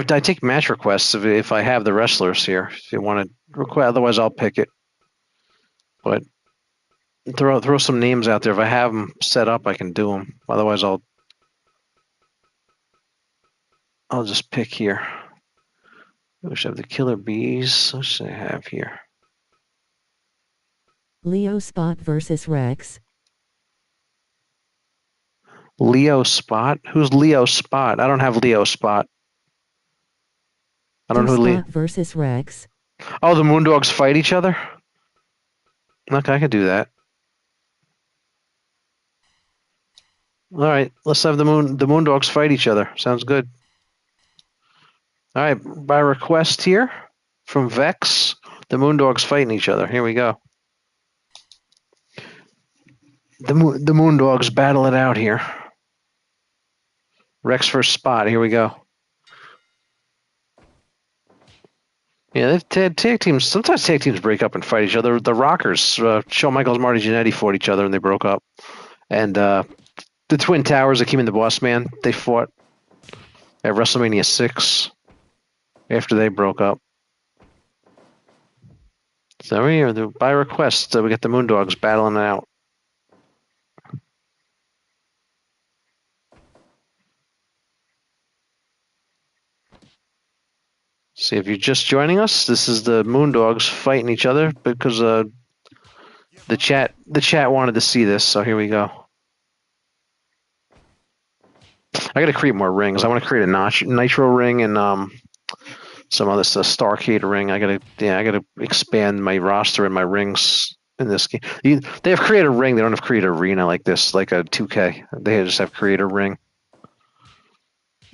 I take match requests if I have the wrestlers here. If you want to request, otherwise I'll pick it. But throw some names out there. If I have them set up, I can do them. Otherwise, I'll just pick here. We should have the Killer Bees. What should I have here? Leo Spot versus Rex. Leo Spot? Who's Leo Spot? I don't have Leo Spot. I don't know who Leo. Spot versus Rex. Oh, the Moondogs fight each other? Okay, I could do that. All right, let's have the Moondogs fight each other. Sounds good. All right, by request here from Vex, the Moondogs fighting each other. Here we go. The Moondogs battle it out here. Rex first Spot. Here we go. Yeah, tag teams. Sometimes tag teams break up and fight each other. The Rockers, Shawn Michaels, Marty Jannetty fought each other and they broke up. And the Twin Towers, Akeem and the Boss Man, they fought at WrestleMania 6 after they broke up. So here, by request, we get the Moondogs battling it out. See, if you're just joining us, this is the Moondogs fighting each other because the chat wanted to see this. So here we go. I got to create more rings. I want to create a Nitro ring and some other stuff, Starcade ring. I gotta expand my roster and my rings in this game. They have create a ring. They don't have create arena like this, like a 2K. They just have create a ring.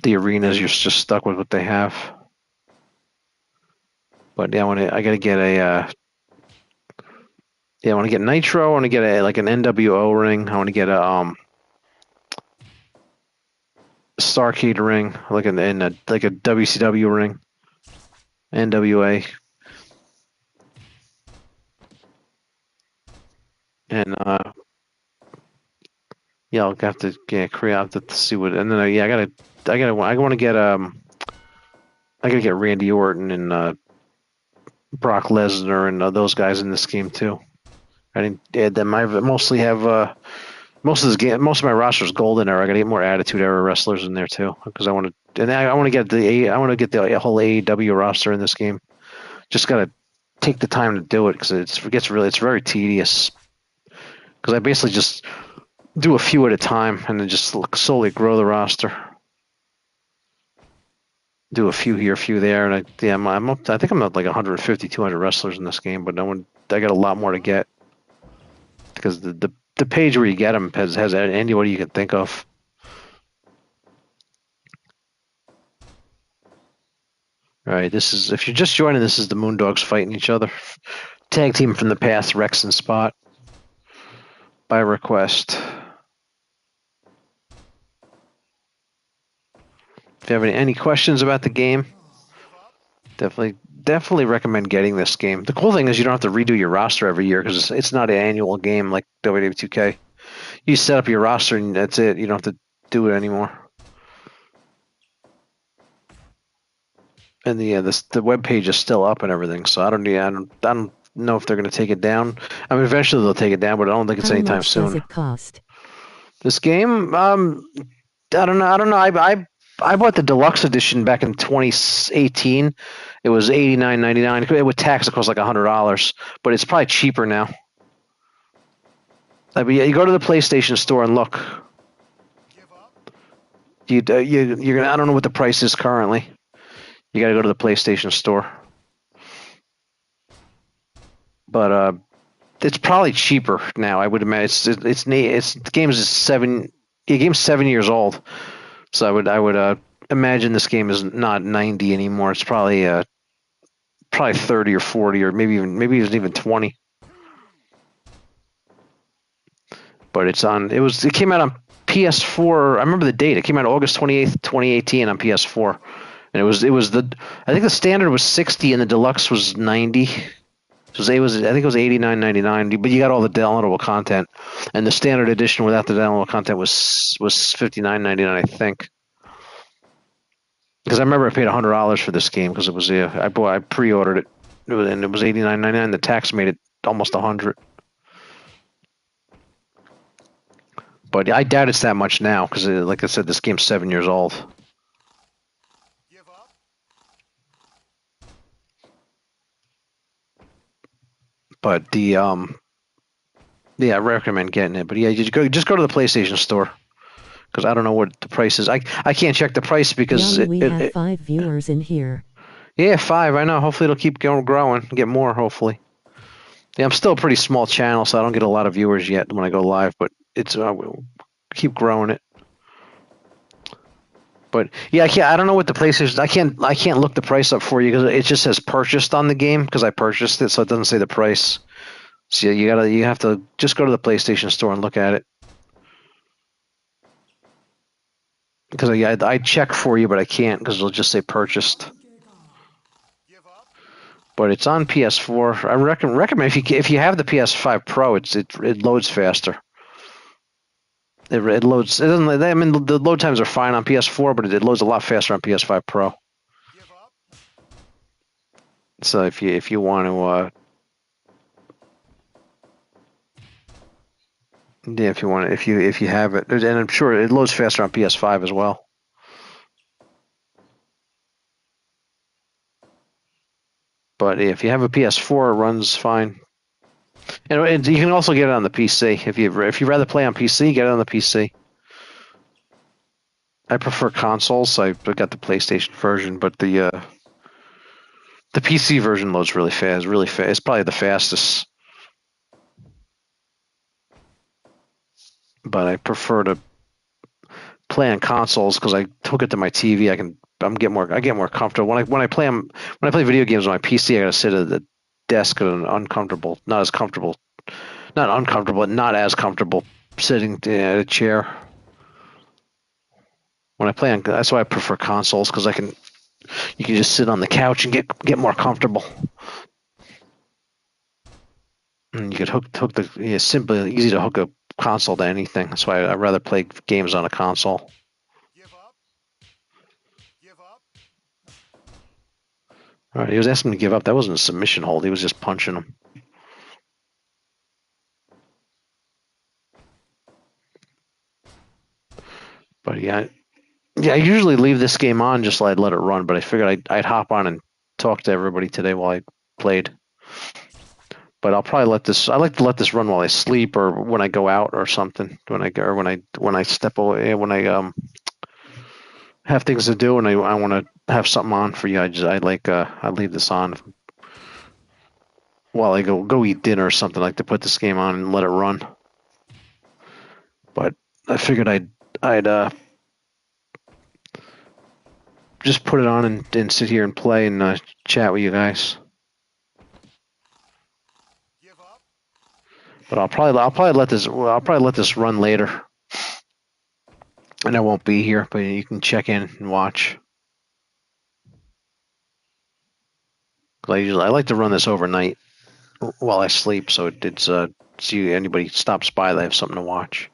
The arenas, you're just stuck with what they have. But yeah, I gotta get a. I want to get Nitro. I want to get an NWO ring. I want to get a Starcade ring, like a WCW ring. NWA. And I'll have to create to see what. And then I want to get I gotta get Randy Orton and Brock Lesnar and those guys in this game too. I didn't add them. I mostly have most of my roster is golden era. I gotta get more Attitude Era wrestlers in there too because I want to get the whole AEW roster in this game. Just gotta take the time to do it because it's very tedious. Because I basically just do a few at a time and then just slowly grow the roster. Do a few here, a few there, and I'm up. I think I'm up like 150, 200 wrestlers in this game, but I got a lot more to get because the page where you get them has anybody you can think of. All right, if you're just joining, this is the Moondogs fighting each other. Tag team from the past, Rex and Spot, by request. If you have any questions about the game, definitely recommend getting this game. The cool thing is you don't have to redo your roster every year because it's not an annual game like WWE 2K. You set up your roster and that's it. You don't have to do it anymore. And the web page is still up and everything, so I don't know if they're going to take it down. I mean, eventually they'll take it down, but I don't think it's anytime soon. How much does it cost? This game, I don't know. I bought the deluxe edition back in 2018. It was $89.99. With tax, it cost like $100, but it's probably cheaper now. I mean, you go to the PlayStation Store and look. You're gonna. I don't know what the price is currently. You got to go to the PlayStation Store, but it's probably cheaper now. I would imagine the game's 7 years old. So I would imagine this game is not 90 anymore. It's probably 30 or 40 or maybe even 20. But it came out on PS4. I remember the date. It came out August 28th, 2018 on PS4. And I think the standard was 60 and the deluxe was 90. So I think it was $89.99, but you got all the downloadable content, and the standard edition without the downloadable content was $59.99, I think. Because I remember I paid $100 for this game because it was I pre-ordered it, and it was $89.99. The tax made it almost $100. But I doubt it's that much now because, like I said, this game's 7 years old. Give up. But yeah, I recommend getting it. But yeah, just go to the PlayStation Store because I don't know what the price is. I can't check the price because Yummy, we have 5 viewers in here. yeah, 5. I know. Hopefully it'll keep growing, get more. Hopefully. Yeah, I'm still a pretty small channel, so I don't get a lot of viewers yet when I go live. But it's we'll keep growing it. But yeah, I don't know what the PlayStation. I can't look the price up for you because it just says purchased on the game because I purchased it, so it doesn't say the price. So you have to just go to the PlayStation Store and look at it. Because I check for you, but I can't because it'll just say purchased. Give up. But it's on PS4. I recommend if you have the PS5 Pro, it loads faster. It loads. It doesn't. I mean, the load times are fine on PS4, but it loads a lot faster on PS5 Pro. Give up. So if you want to, yeah, if you have it, and I'm sure it loads faster on PS5 as well. But if you have a PS4, it runs fine. And you can also get it on the PC if you rather play on PC, get it on the PC. I prefer consoles, so I got the PlayStation version, but the PC version loads really fast. Really fast. It's probably the fastest. But I prefer to play on consoles because I hook it to my TV. I get more comfortable when I play video games on my PC. I gotta sit at the desk at an uncomfortable, not as comfortable, not uncomfortable, but not as comfortable sitting at a chair. When I play on, that's why I prefer consoles because you can just sit on the couch and get more comfortable. And you could hook the simply easy to hook a console to anything. That's why I'd rather play games on a console. Give up. Give up. All right, he was asking him to give up. That wasn't a submission hold. He was just punching him. But yeah, I usually leave this game on just so I'd let it run. But I figured I'd hop on and talk to everybody today while I played. But I'll probably let this. I like to let this run while I sleep or when I go out or something. When I step away when I have things to do and I want to have something on for you. I leave this on while I go eat dinner or something. I like to put this game on and let it run. But I figured I'd just put it on and sit here and play and chat with you guys. Give up. But I'll probably let this run later, and I won't be here. But you can check in and watch. I like to run this overnight while I sleep, so it's see anybody stops by, they have something to watch.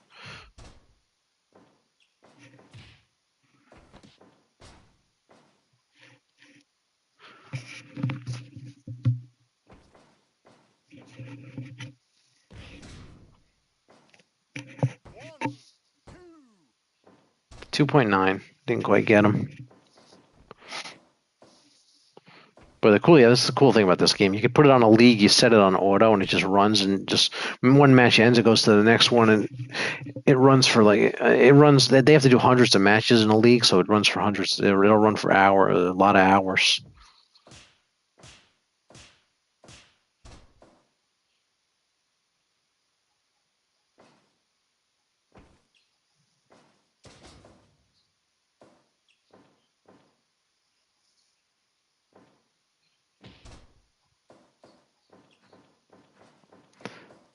One, two. 2.9 didn't quite get him. But this is the cool thing about this game. You can put it on a league, you set it on auto, and it just runs. And just when one match ends, it goes to the next one, and it runs for it runs. They have to do hundreds of matches in a league, so it runs for hundreds. It'll run for a lot of hours.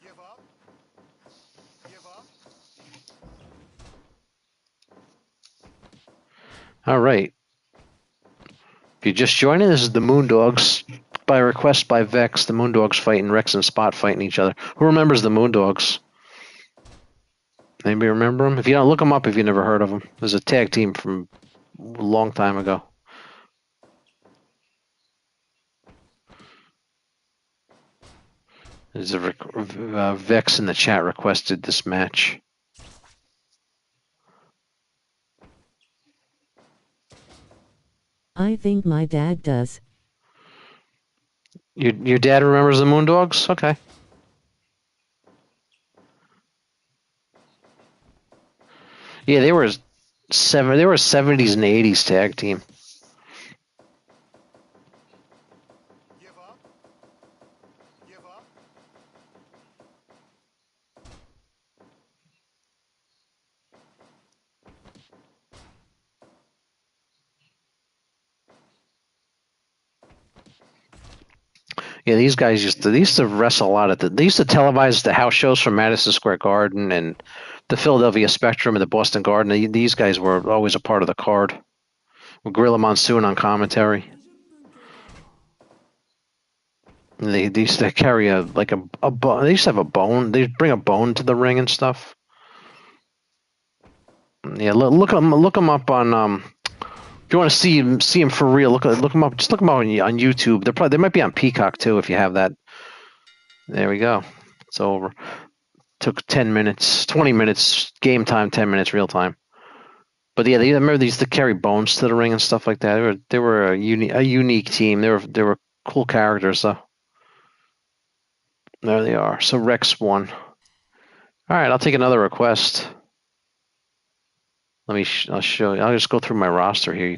Give up. Give up. All right. If you're just joining, this is the Moondogs by request by Vex, the Moondogs fighting Rex and Spot fighting each other. Who remembers the Moondogs? Anybody remember them? If you don't, look them up if you never heard of them. There's a tag team from a long time ago. There's a Vex in the chat requested this match. I think my dad does. Your dad remembers the Moondogs? Okay. Yeah, they were a 70s and 80s tag team. Give up. Give up. Yeah, these guys they used to wrestle a lot at they used to televise the house shows from Madison Square Garden and the Philadelphia Spectrum and the Boston Garden. These guys were always a part of the card. With Gorilla Monsoon on commentary. And they used to carry a bone. They used to have a bone. They'd bring a bone to the ring and stuff. Yeah, look them up on if you want to see them for real, look them up. Just look them up on YouTube. They might be on Peacock too if you have that. There we go. It's over. Took 10 minutes, 20 minutes game time, 10 minutes real time. But yeah, I remember they used to carry bones to the ring and stuff like that. They were a unique team. They were cool characters though. There they are. So Rex won. All right, I'll take another request. I'll show you. I'll just go through my roster here.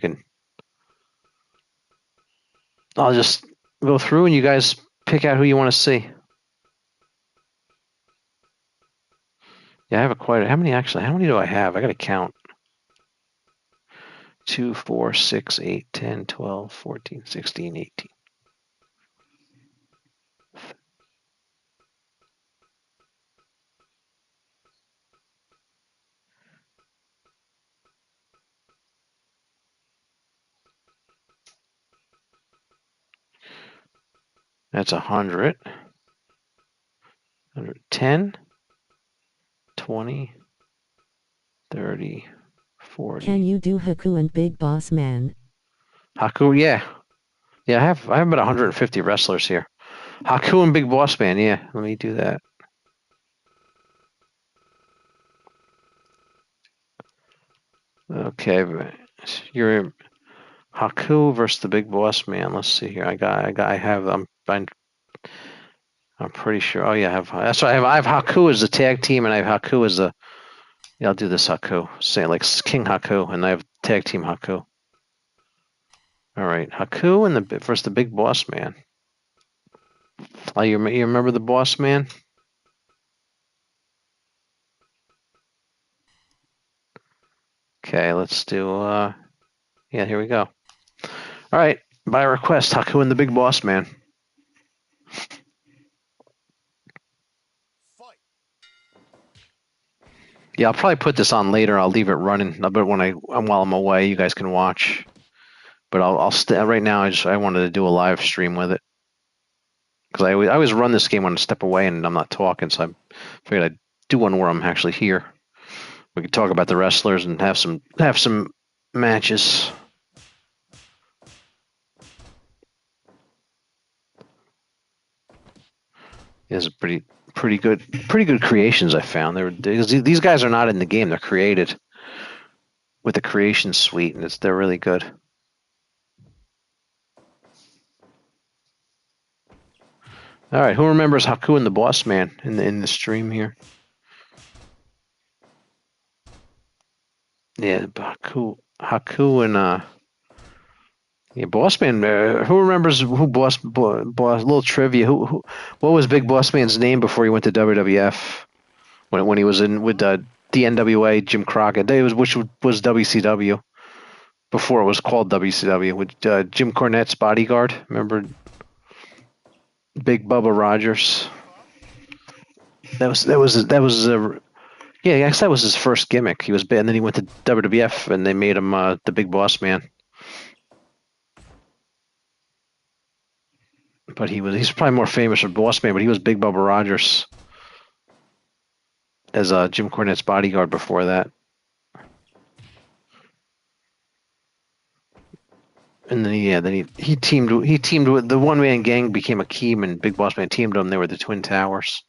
I'll just go through and you guys pick out who you want to see. Yeah, I have how many do I have? I got to count. 2, 4, 6, 8, 10, 12, 14, 16, 18. That's 100. 110, 20, 30, 40. Can you do Haku and Big Boss Man? Haku, yeah. Yeah, I have about 150 wrestlers here. Haku and Big Boss Man, yeah. Let me do that. Okay, you're Haku versus the Big Boss Man. Let's see here. I'm pretty sure. Oh yeah, that's what I have Haku as the tag team, and I have Haku as the. Yeah, I'll do this Haku. Say like King Haku, and I have tag team Haku. All right, Haku and versus the Big Boss Man. Oh, you remember the Boss Man? Okay, let's do. Yeah, here we go. All right, by request, Haku and the Big Boss Man. Fight. Yeah, I'll probably put this on later. I'll leave it running. But while I'm away, you guys can watch. But I'll stay right now. I wanted to do a live stream with it because I always run this game when I step away and I'm not talking. So I figured I'd do one where I'm actually here. We could talk about the wrestlers and have some matches. There's a pretty good creations I found. These guys are not in the game; they're created with the creation suite, and they're really good. All right, who remembers Haku and the Boss Man in the stream here? Yeah, Haku and yeah, Boss Man. Who remembers who Boss? Little trivia. What was Big Boss Man's name before he went to WWF? When he was in with the NWA, Jim Crockett. Which was WCW before it was called WCW. With Jim Cornette's bodyguard. Remember Big Bubba Rogers? That was yeah, I guess that was his first gimmick. He was bad, and then he went to WWF, and they made him the Big Boss Man. but he's probably more famous for Boss Man, but he was Big Bubba Rogers as Jim Cornette's bodyguard before that. And then he teamed with the One Man Gang, became a team, and Big Boss Man teamed them. They were the Twin Towers,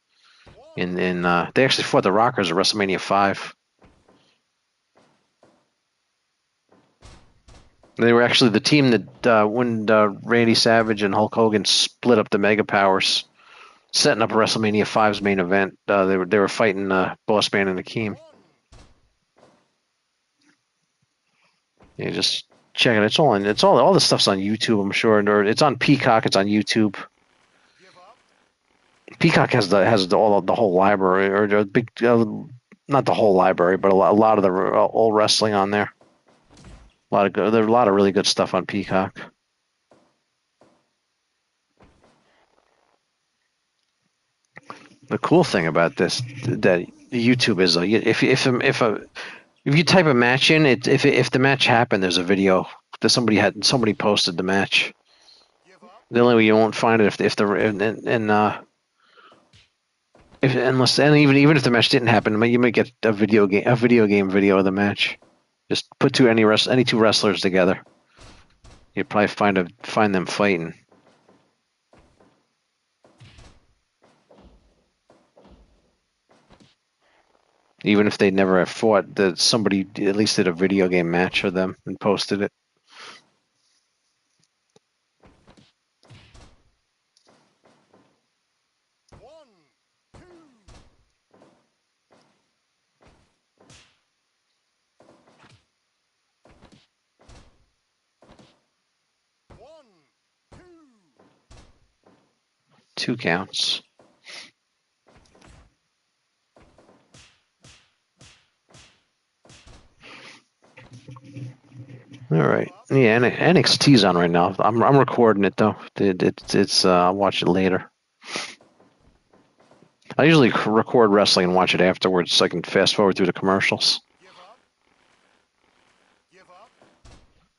and they actually fought the Rockers at WrestleMania 5. They were actually the team that when Randy Savage and Hulk Hogan split up the Mega Powers, setting up WrestleMania 5's main event. They were fighting Boss Man and Akeem. Yeah, just check it. It's all the stuff's on YouTube, I'm sure, or it's on Peacock. It's on YouTube. Peacock has the whole library, or the big, not the whole library, but a lot of the old wrestling on there. There's a lot of really good stuff on Peacock. The cool thing about this that YouTube is if you type a match in, if the match happened, there's a video that somebody posted the match. The only way you won't find it if even if the match didn't happen, you might get a video game video of the match. Just put any two wrestlers together. You'd probably find them fighting. Even if they never have fought, that somebody at least did a video game match of them and posted it. Two counts. All right. Yeah, NXT's on right now. I'm recording it though. I'll watch it later. I usually record wrestling and watch it afterwards, so I can fast forward through the commercials.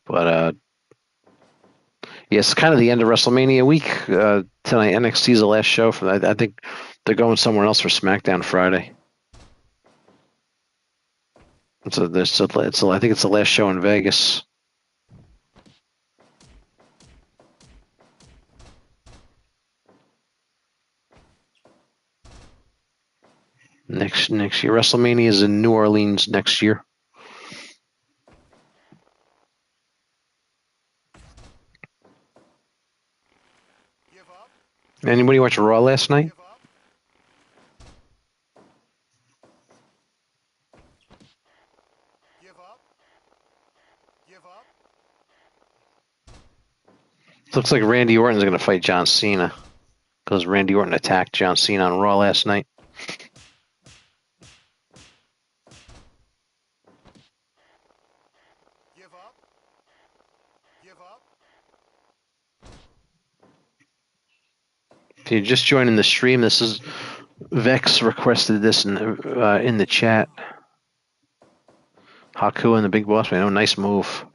But yeah, it's kind of the end of WrestleMania week tonight. NXT's the last show I think they're going somewhere else for SmackDown Friday. I think it's the last show in Vegas. Next year, WrestleMania is in New Orleans next year. Anybody watch Raw last night? Looks like Randy Orton's going to fight John Cena because Randy Orton attacked John Cena on Raw last night. If you're just joining the stream, this is Vex requested this in the chat. Haku and the Big Boss Man. Oh, nice move.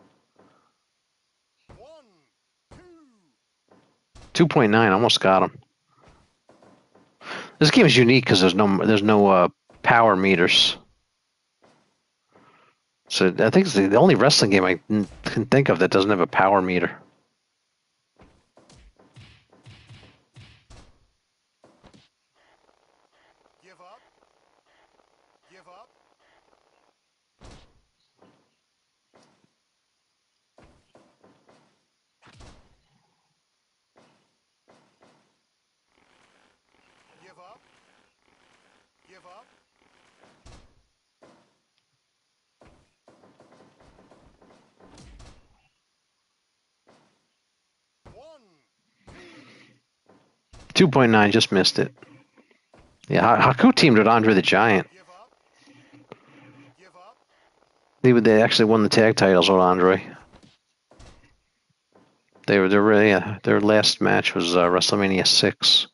2.9, almost got him. This game is unique because there's no power meters. So I think it's the only wrestling game I can think of that doesn't have a power meter. .9, just missed it. Yeah, Haku teamed with Andre the Giant. They actually won the tag titles with Andre. Their last match was WrestleMania 6.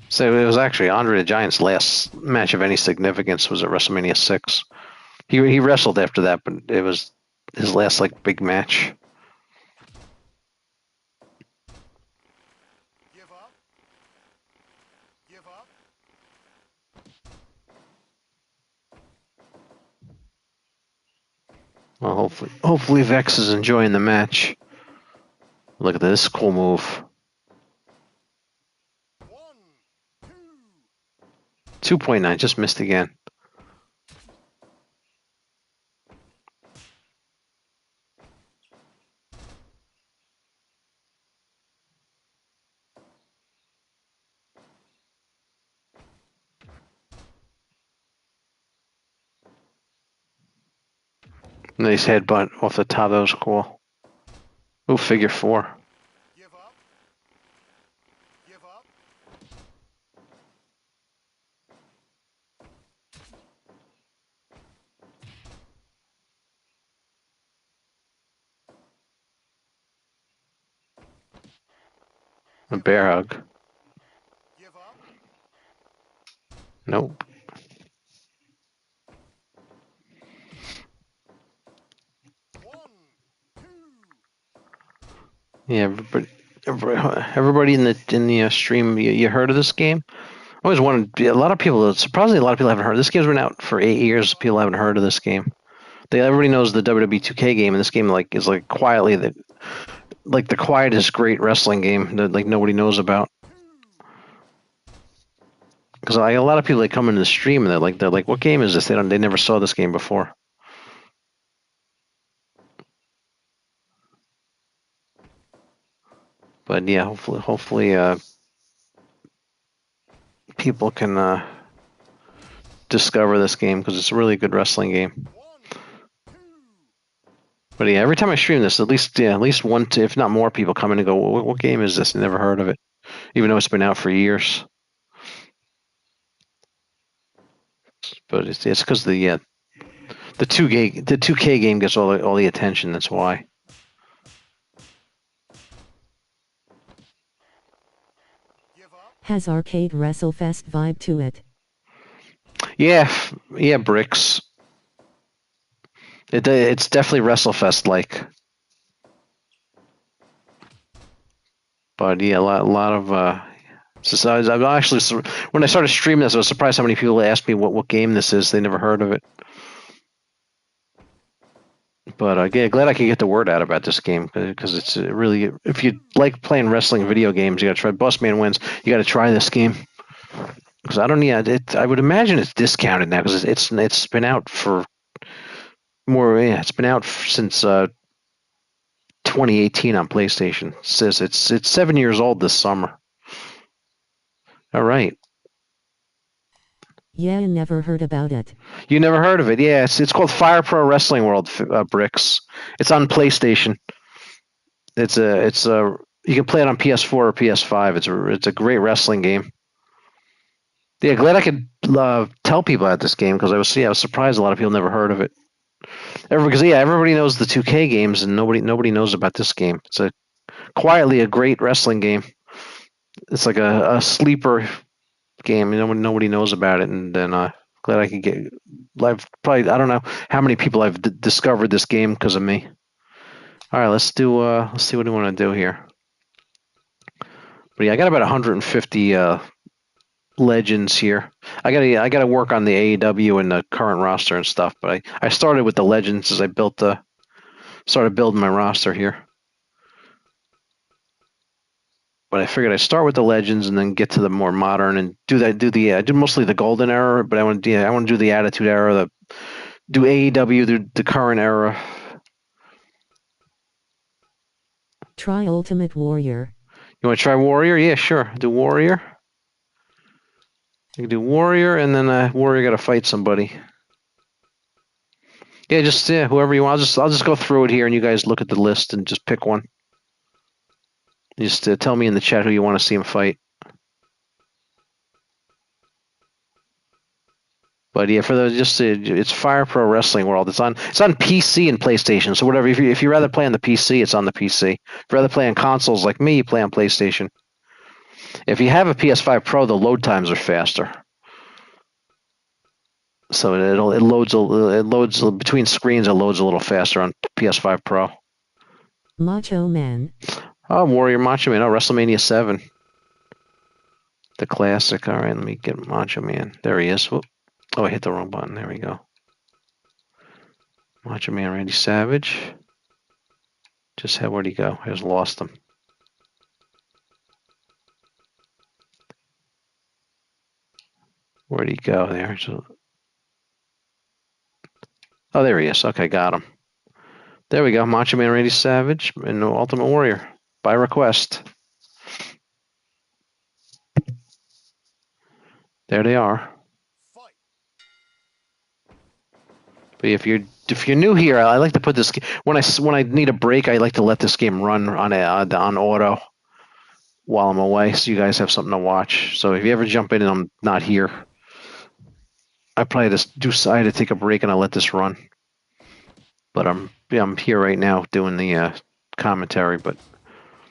So it was actually Andre the Giant's last match of any significance was at WrestleMania 6. He wrestled after that, but it was his last like big match. Give up. Give up. Well, hopefully Vex is enjoying the match. Look at this cool move. 1, 2. 2.9, just missed again. Nice headbutt off the top. That was cool. Ooh, figure 4. Give up. Give up. A bear hug. Give up. Nope. 1, 2. Yeah, everybody in the stream, you heard of this game? I always wanted. A lot of people, surprisingly, a lot of people haven't heard. This game's been out for 8 years. People haven't heard of this game. Everybody knows the WWE 2K game, and this game is like quietly the quietest great wrestling game that like nobody knows about. Because a lot of people that come into the stream and they're like, what game is this? They never saw this game before. But yeah, hopefully, people can discover this game because it's a really good wrestling game. 1, 2. But yeah, every time I stream this, at least one, if not more, people come in and go, what game is this? I never heard of it, even though it's been out for years. But it's because the 2K game gets all the attention. That's why. Give up. Has arcade WrestleFest vibe to it. Yeah, Bricks. It's definitely WrestleFest like. But yeah, a lot of. I'm actually, when I started streaming this, I was surprised how many people asked me what game this is. They never heard of it. But yeah, glad I could get the word out about this game because it's really, if you like playing wrestling video games, you got to try. Bossman Wins. You got to try this game because I don't. Yeah, I would imagine it's discounted now because it's been out for more. Yeah, it's been out since 2018 on PlayStation. It says it's 7 years old this summer. All right. Yeah, never heard about it. You never heard of it? Yeah, it's called Fire Pro Wrestling World, Bricks. It's on PlayStation. It's a you can play it on PS4 or PS5. It's a great wrestling game. Yeah, glad I could tell people about this game because I was surprised a lot of people never heard of it. Everybody knows the 2K games and nobody knows about this game. It's quietly a great wrestling game. It's like a sleeper game. Nobody knows about it, and then glad I could get. I've probably I don't know how many people I've discovered this game because of me. All right, let's see what we want to do here. But yeah, I got about 150 legends here. I gotta work on the AEW and the current roster and stuff. But I started with the legends as I started building my roster here. But I figured I'd start with the legends and then get to the more modern and do mostly the golden era. But I want to do the attitude era, do AEW, the current era. Try Ultimate Warrior. You want to try Warrior? Yeah, sure. Do Warrior. You can do Warrior, and then Warrior got to fight somebody. Yeah, just whoever you want. I'll just go through it here, and you guys look at the list and just pick one. Just tell me in the chat who you want to see him fight. But yeah, for it's Fire Pro Wrestling World. It's on PC and PlayStation. So whatever, if you rather play on the PC, it's on the PC. If you rather play on consoles like me, you play on PlayStation. If you have a PS5 Pro, the load times are faster. So it loads between screens. It loads a little faster on PS5 Pro. Macho Man. Oh, Warrior Macho Man. Oh, WrestleMania 7. The classic. All right, let me get Macho Man. There he is. Whoop. Oh, I hit the wrong button. There we go. Macho Man Randy Savage. Just had, where'd he go? I just lost him. Where'd he go there? Oh, there he is. Okay, got him. There we go. Macho Man Randy Savage and Ultimate Warrior by request. There they are. Fight. But if you're new here, I like to put this when I need a break. I like to let this game run on auto while I'm away, so you guys have something to watch. So if you ever jump in and I'm not here, I probably just I had to take a break and I let this run. But I'm here right now doing the commentary, but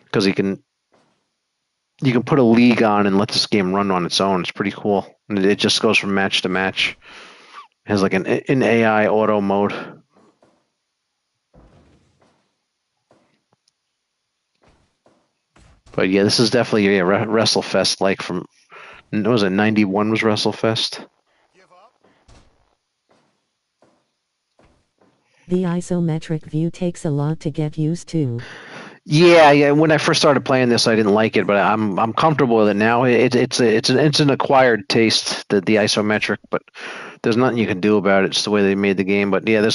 because you can put a league on and let this game run on its own. It's pretty cool. And it just goes from match to match. It has like an AI auto mode. But yeah, this is definitely a WrestleFest like from, was it 91 was WrestleFest? Give up. The isometric view takes a lot to get used to. Yeah. When I first started playing this, I didn't like it, but I'm comfortable with it now. It's an acquired taste, the isometric, but there's nothing you can do about it. It's the way they made the game. But yeah,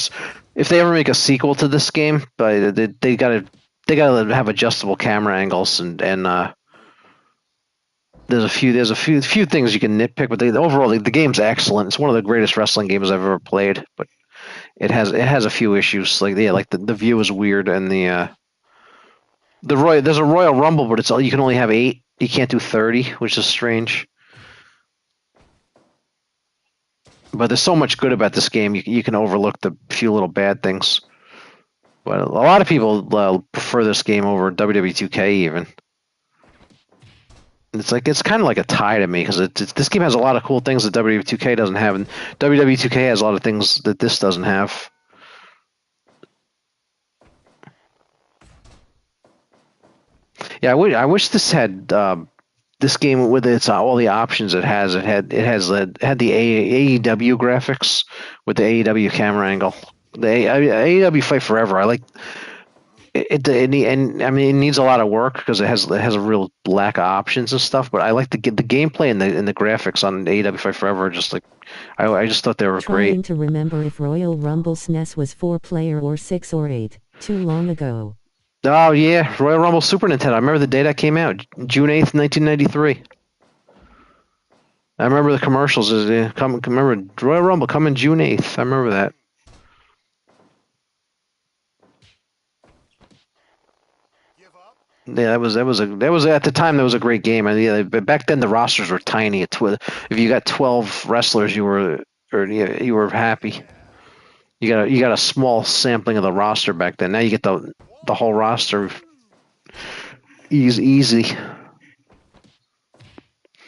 if they ever make a sequel to this game, but they gotta have adjustable camera angles and there's a few things you can nitpick, but overall the game's excellent. It's one of the greatest wrestling games I've ever played, but it has a few issues. Like the view is weird and there's a Royal Rumble, but you can only have 8. You can't do 30, which is strange. But there's so much good about this game, you can overlook the few little bad things. But a lot of people prefer this game over WWE 2K even. It's kind of like a tie to me because this game has a lot of cool things that WWE 2K doesn't have, and WWE 2K has a lot of things that this doesn't have. Yeah, I wish this had this game with its all the options it has. It had the AEW graphics with the AEW camera angle. The AEW Fight Forever. I like and I mean it needs a lot of work because it has a real lack of options and stuff. But I like the gameplay and the graphics on AEW Fight Forever. Are just like I just thought they were Trying great. to remember if Royal Rumble SNES was 4-player or 6 or 8. Too long ago. Oh yeah, Royal Rumble Super Nintendo. I remember the day that came out, June 8th, 1993. I remember the commercials. Remember Royal Rumble coming June 8th. I remember that. Give up. Yeah, that was at the time that was a great game. And yeah, but back then the rosters were tiny. If you got 12 wrestlers, you were happy. You got a small sampling of the roster back then. Now you get the whole roster easy.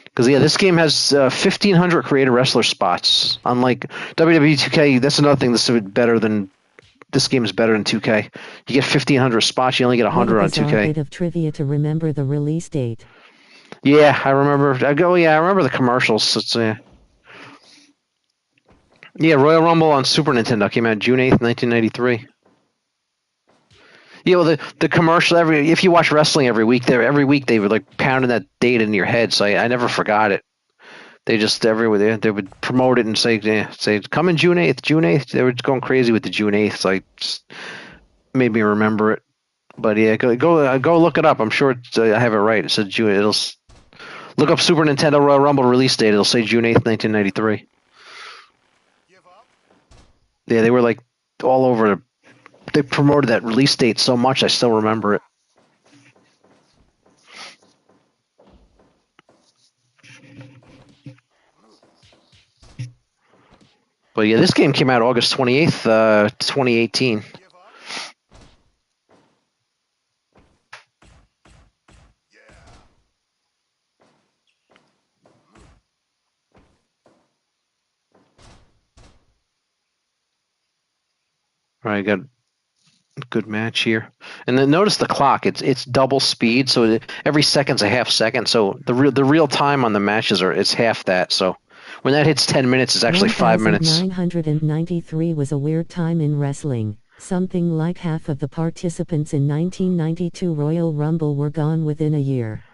Because yeah, this game has 1,500 creative wrestler spots. Unlike WWE 2K, that's another thing that's better than this game is better than 2K. You get 1,500 spots. You only get 100 on 2K. Bit of trivia to remember the release date. Yeah, I remember. I remember the commercials. Yeah, Royal Rumble on Super Nintendo came out June 8th, 1993. Yeah, well, the commercial if you watch wrestling every week they would like pounding that date into your head. So I never forgot it. They just everywhere they would promote it and say coming June 8th, June 8th. They were just going crazy with the June 8th. So I just made me remember it. But yeah, go look it up. I'm sure I have it right. It said June. Look up Super Nintendo Royal Rumble release date. It'll say June 8th, 1993. Give up. Yeah, they were like all over. They promoted that release date so much, I still remember it. But yeah, this game came out August 28th, 2018. Give up. Yeah. All right, got a good match here. And then notice the clock. It's double speed, so every second's a half second. So the real time on the matches it's half that. So when that hits 10 minutes, it's actually 5 minutes. 1993 was a weird time in wrestling. Something like half of the participants in 1992 Royal Rumble were gone within a year.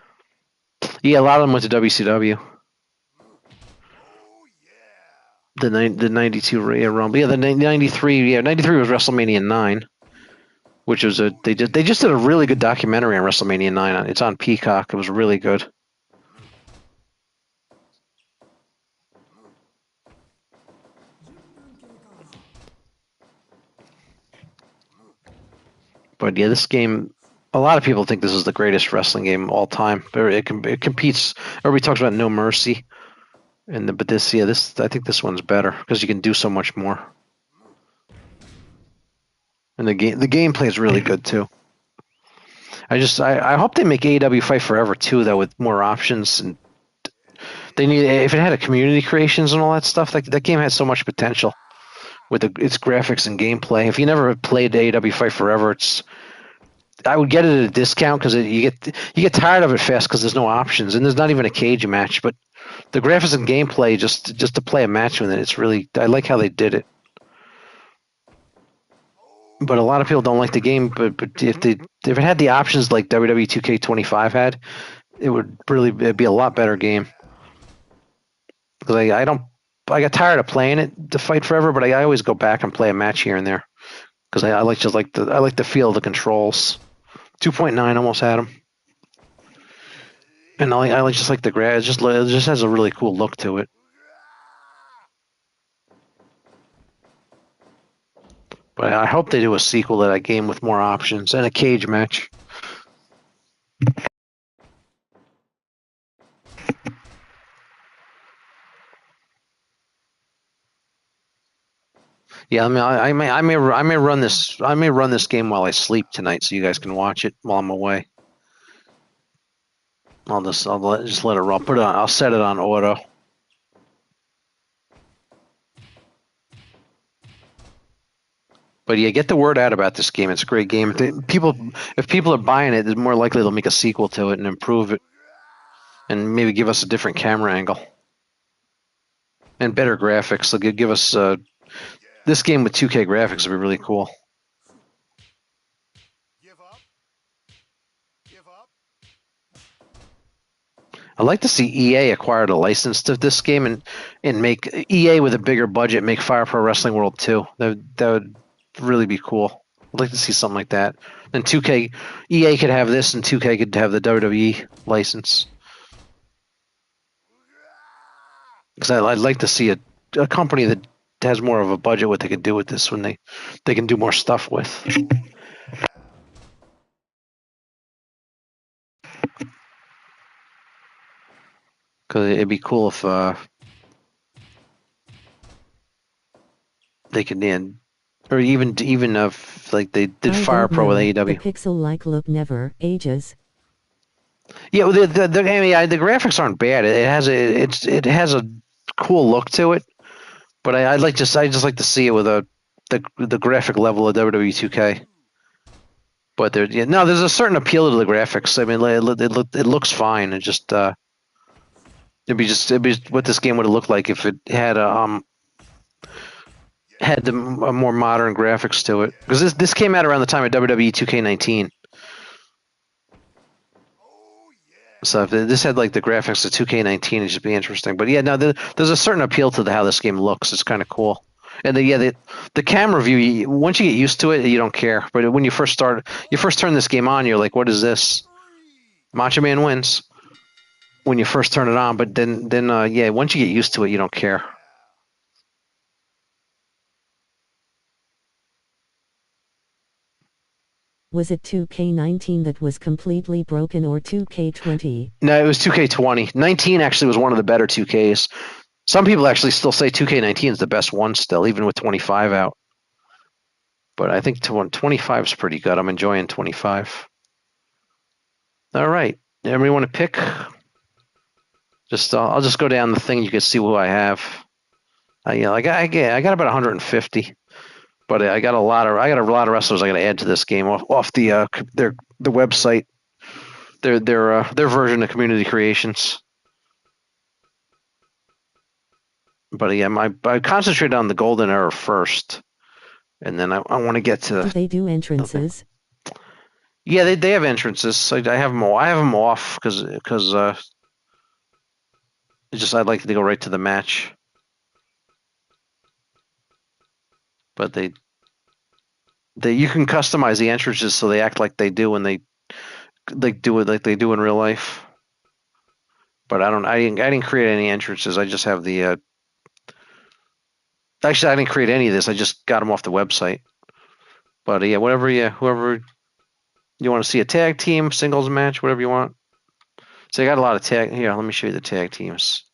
Yeah, a lot of them went to WCW. Oh yeah. The 92 Royal Rumble. Yeah, the 93. Yeah, 93 was WrestleMania 9, which was they just did a really good documentary on WrestleMania 9. It's on Peacock. It was really good. But yeah, this game, a lot of people think this is the greatest wrestling game of all time. It competes. Everybody talks about No Mercy, but this I think this one's better because you can do so much more. And the gameplay is really good too. I hope they make AEW Fight Forever too, though, with more options. And they need, if it had a community creations and all that stuff, that game has so much potential with its graphics and gameplay. If you never played AEW Fight Forever, I would get it at a discount because you get tired of it fast because there's no options and there's not even a cage match. But the graphics and gameplay, just to play a match with it, it's really, I like how they did it. But a lot of people don't like the game. But if it had the options like WWE 2K25 had, it'd be a lot better game. Because I got tired of playing it to Fight Forever, but I always go back and play a match here and there because I like the feel of the controls. 2.9 almost had them, and I just like the graph. It just has a really cool look to it. But I hope they do a sequel to that game with more options and a cage match. Yeah, I mean, I may run this game while I sleep tonight, so you guys can watch it while I'm away. Just let it run. I'll set it on auto. But yeah, get the word out about this game. It's a great game. If people are buying it, it's more likely they'll make a sequel to it and improve it, and maybe give us a different camera angle and better graphics. They'll give us this game with 2K graphics would be really cool. Give up. Give up. I'd like to see EA acquire the license to this game and make EA with a bigger budget make Fire Pro Wrestling World 2. That would really be cool. I'd like to see something like that. And 2K, EA could have this, and 2K could have the WWE license. Because I'd like to see a company that has more of a budget what they could do with this when they can do more stuff with. Because it'd be cool if they could end, or even if like they did Fire Pro with AEW. The pixel-like look never ages. Yeah, well, the graphics aren't bad. It has a cool look to it, but I just like to see it with the graphic level of WWE 2K. But there's a certain appeal to the graphics. I mean, it looks fine. It just it'd be what this game would have looked like if it had a more modern graphics to it. Because this came out around the time of WWE 2K19. So if this had like the graphics of 2K19, it'd just be interesting. But yeah, no, there's a certain appeal to how this game looks. It's kind of cool. And the camera view, once you get used to it, you don't care. But when you first turn this game on, you're like, what is this? Macho Man wins when you first turn it on. But then once you get used to it, you don't care. Was it 2K19 that was completely broken or 2K20? No, it was 2K20. 19 actually was one of the better 2Ks. Some people actually still say 2K19 is the best one still, even with 25 out. But I think 25 is pretty good. I'm enjoying 25. All right. Everybody want to pick? I'll just go down the thing. You can see who I have. I got about 150. But I got a lot of wrestlers I got to add to this game off the website, their version of Community Creations. But yeah, I concentrate on the golden era first, and then I want to get to. Do they do entrances? Yeah, they have entrances. I have them. I have them off because I'd like to go right to the match. But you can customize the entrances so they act like they do when they do it like they do in real life. But I didn't create any entrances. I just have the. Actually, I didn't create any of this. I just got them off the website. But yeah, whoever you want to see, a tag team, singles match, whatever you want. So I got a lot of tag. Here, let me show you the tag teams.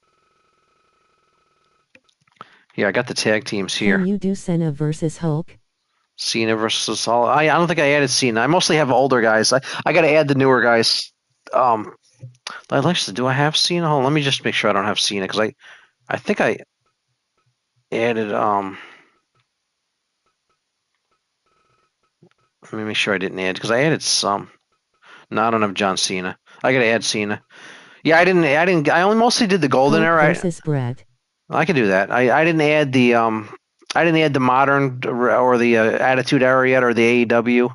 Yeah, I got the tag teams here. Can you do Cena versus Hulk? Cena versus Hulk. I don't think I added Cena. I mostly have older guys. I got to add the newer guys. Do I have Cena? Hold on, let me just make sure I don't have Cena because I think I added Let me make sure I didn't add because I added some. No, I don't have John Cena. I got to add Cena. Yeah, I didn't. I only mostly did the golden Hulk era. versus Brett. I can do that. I didn't add the modern or the Attitude Era yet or the AEW.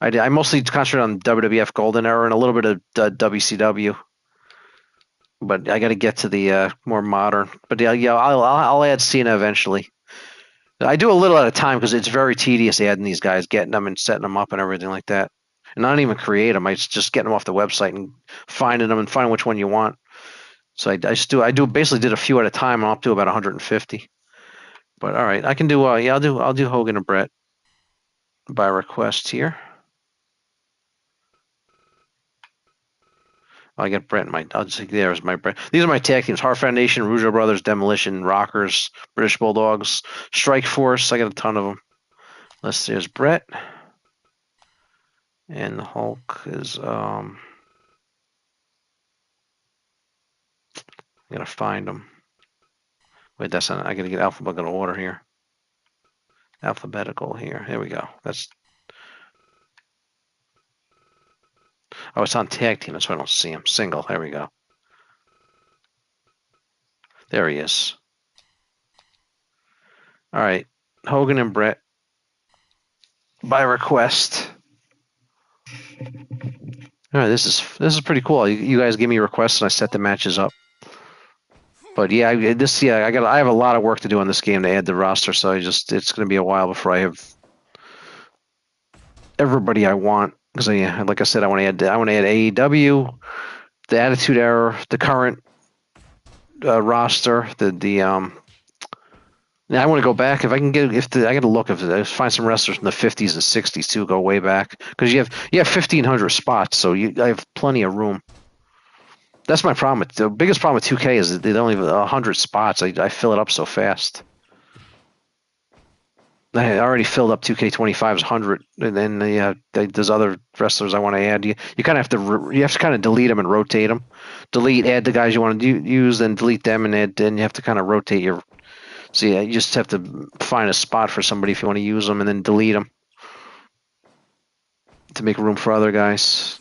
I mostly concentrate on WWF Golden Era and a little bit of WCW. But I got to get to the more modern. But yeah, I'll add Cena eventually. I do a little at a time because it's very tedious adding these guys, getting them and setting them up and everything like that. And I don't even create them. I just getting them off the website and finding them and finding which one you want. So I basically did a few at a time. I'm up to about 150. But all right, I can do. I'll do Hogan and Brett by request here. I get Brett. I'll just say there's my Brett. These are my tag teams: Heart Foundation, Rougeau Brothers, Demolition, Rockers, British Bulldogs, Strike Force. I got a ton of them. There's Brett, and the Hulk is. I gotta find them. Wait, that's not. I gotta get alphabetical order here. Alphabetical here. There we go. That's. Oh, it's on tag team. That's why I don't see him. Single. There we go. There he is. All right, Hogan and Brett by request. All right, this is pretty cool. You guys give me requests and I set the matches up. But yeah, I have a lot of work to do on this game to add the roster. So it's going to be a while before I have everybody I want. Because like I said, I want to add AEW, the Attitude Era, the current roster, Now I want to go back if I can get I got to look if find some wrestlers from the 50s and 60s too. Go way back because you have 1,500 spots, so I have plenty of room. That's my problem. The biggest problem with 2K is that they only have 100 spots. I fill it up so fast. I already filled up 2K25's 100, and then there's other wrestlers I want to add. You kind of have to kind of delete them and rotate them. Add the guys you want to use, then delete them, and add. Then you have to kind of rotate your. So yeah, you just have to find a spot for somebody if you want to use them, and then delete them to make room for other guys.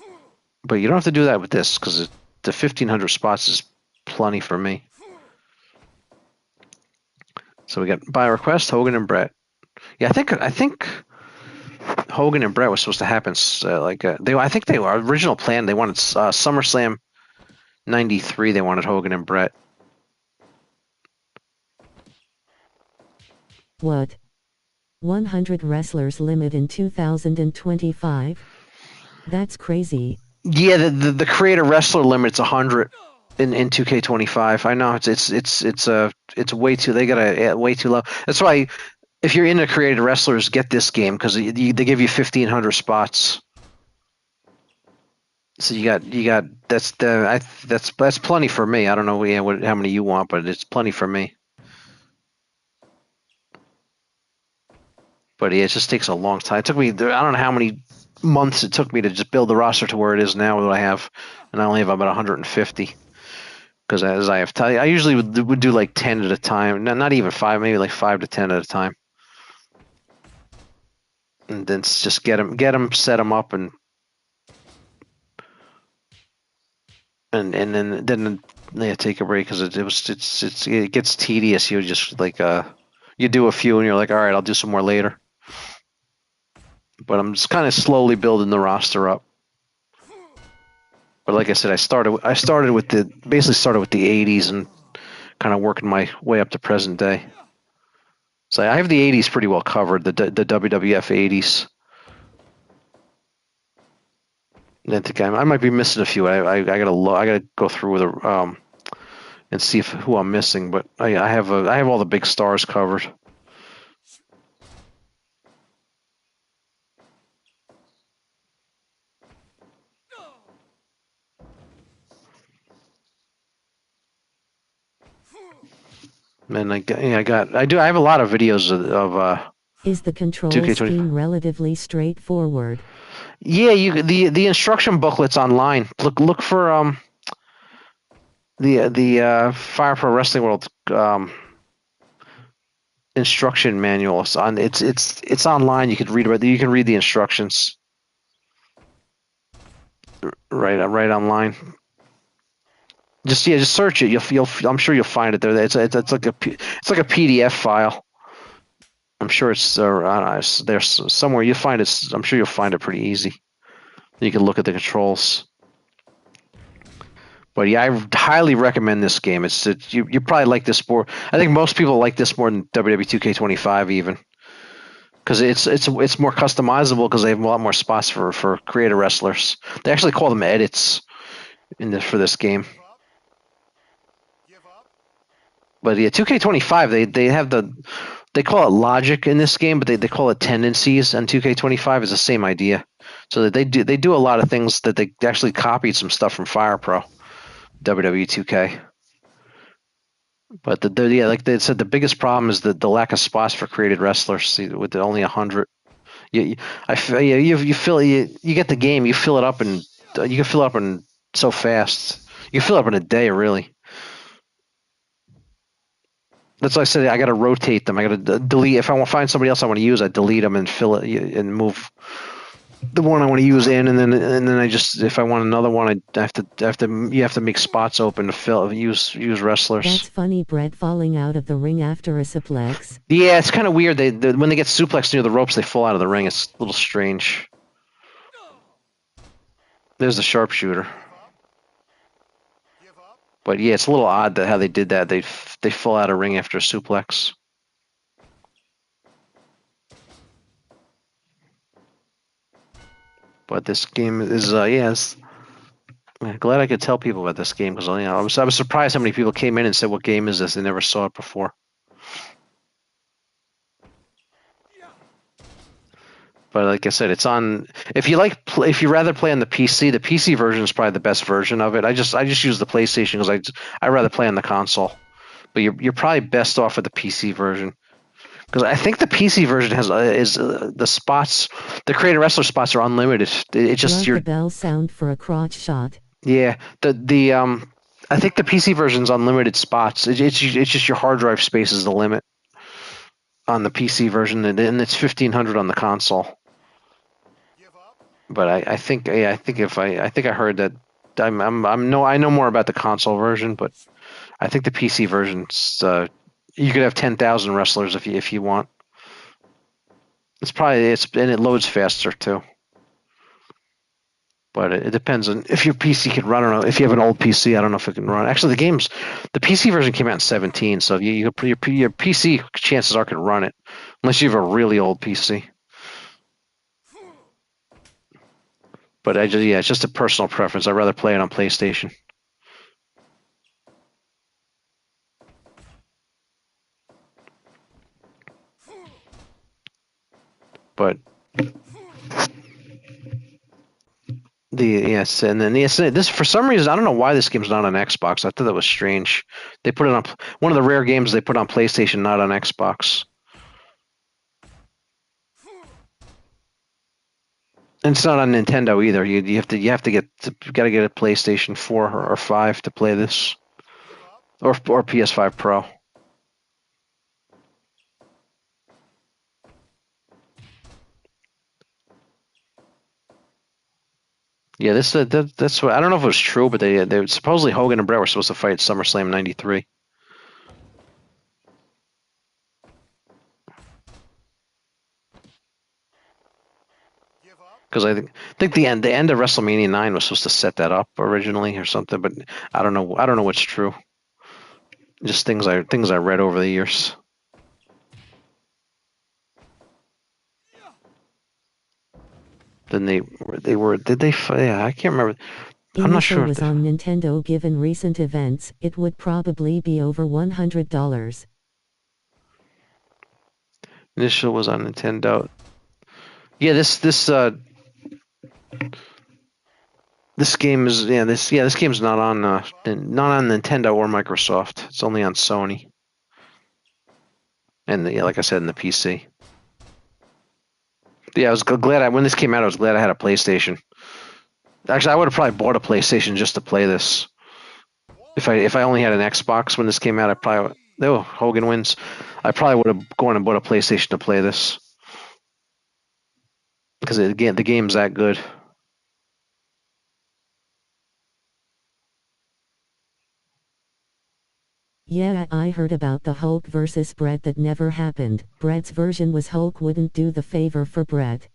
But you don't have to do that with this because the 1,500 spots is plenty for me. So we got by request Hogan and Brett. Yeah, I think Hogan and Brett was supposed to happen. I think they were original plan. They wanted SummerSlam '93. They wanted Hogan and Brett. What? 100 wrestlers limit in 2025? That's crazy. Yeah, the creator wrestler limit's 100 in 2K25. I know it's way too. They got way too low. That's why if you're into created wrestlers, get this game because they give you 1,500 spots. So you got that's plenty for me. I don't know how many you want, but it's plenty for me. But yeah, it just takes a long time. It took me, I don't know how many months it took me to just build the roster to where it is now that I have, and I only have about 150. Because as I have told you, I usually would do like 10 at a time. Not even 5, maybe like 5 to 10 at a time. and then just get them, set them up, and then yeah, take a break because it gets tedious. You just like you do a few and you're like, all right, I'll do some more later. But I'm just kind of slowly building the roster up. But like I said, I started with basically started with the 80s and kind of working my way up to present day. So I have the 80s pretty well covered, the WWF 80s. I think I might be missing a few. I gotta go through with and see who I'm missing. But I have all the big stars covered. And I have a lot of videos of Is the control 2K20. scheme relatively straightforward? Yeah, the instruction booklets online. Look for the Fire Pro Wrestling World instruction manual. It's online. You can read about you can read the instructions right online. Just search it. I'm sure you'll find it there. It's like a PDF file. I'm sure it's there's somewhere you find it. I'm sure you'll find it pretty easy. You can look at the controls. But yeah, I highly recommend this game. You probably like this more. I think most people like this more than WWE 2K25 even, because it's more customizable because they have a lot more spots for creator wrestlers. They actually call them edits for this game. Give up. But yeah, 2K25 they call it logic in this game, but they call it tendencies. And 2K25 is the same idea. So they do a lot of things that they actually copied some stuff from Fire Pro, WWE 2K. But yeah, like they said, the biggest problem is the lack of spots for created wrestlers with only 100. You get the game, you fill it up, and you can fill it up in so fast. You can fill it up in a day, really. That's why I said I got to rotate them. I got to delete. If I want to find somebody else I want to use, I delete them and fill it and move the one I want to use in, and then I just if I want another one, I have to you have to make spots open to use wrestlers. That's funny, Brett falling out of the ring after a suplex. Yeah, it's kind of weird. When they get suplexed near the ropes, they fall out of the ring. It's a little strange. There's the sharpshooter. Give up. But yeah, it's a little odd how they did that. They fall out of ring after a suplex. But this game is I'm glad I could tell people about this game because I was surprised how many people came in and said, "What game is this?" They never saw it before. But like I said, it's on. If you rather play on the PC version is probably the best version of it. I just use the PlayStation because I rather play on the console. But you're probably best off with the PC version because I think the PC version has the spots, the creative wrestler spots are unlimited. It's just Love the bell sound for a crotch shot. Yeah, I think the PC version's unlimited spots. It's just your hard drive space is the limit on the PC version, and it's 1,500 on the console. Give up. But I think I think I heard that I know more about the console version, but I think the PC version's you could have 10,000 wrestlers if you want. And it loads faster too. But it depends on if your PC can run. I don't know if you have an old PC. I don't know if it can run. Actually, the PC version came out in 17, so your PC chances are can run it, unless you have a really old PC. But it's just a personal preference. I'd rather play it on PlayStation. But and then this for some reason I don't know why this game's not on Xbox. I thought that was strange. They put it on one of the rare games they put on PlayStation, not on Xbox. And it's not on Nintendo either. You have to gotta get a PlayStation 4 or 5 to play this, or PS5 Pro. Yeah, that's what I don't know if it was true, but they supposedly Hogan and Brett were supposed to fight at SummerSlam '93 Give up. because I think the end of WrestleMania 9 was supposed to set that up originally or something, but I don't know what's true. Just things I read over the years. Then they were did they fight? Yeah, I can't remember. I'm not Initial sure if was they, on Nintendo. Given recent events, it would probably be over $100. initial was on Nintendo. Yeah, this game is this game's not on Nintendo or Microsoft. It's only on Sony and yeah, like I said, in the PC. Yeah, I was glad when this came out. I was glad I had a PlayStation. Actually, I would have probably bought a PlayStation just to play this. If I only had an Xbox when this came out, I probably Hogan wins. I probably would have gone and bought a PlayStation to play this because again the game's that good. Yeah, I heard about the Hulk versus Brett. That never happened. Brett's version was Hulk wouldn't do the favor for Brett.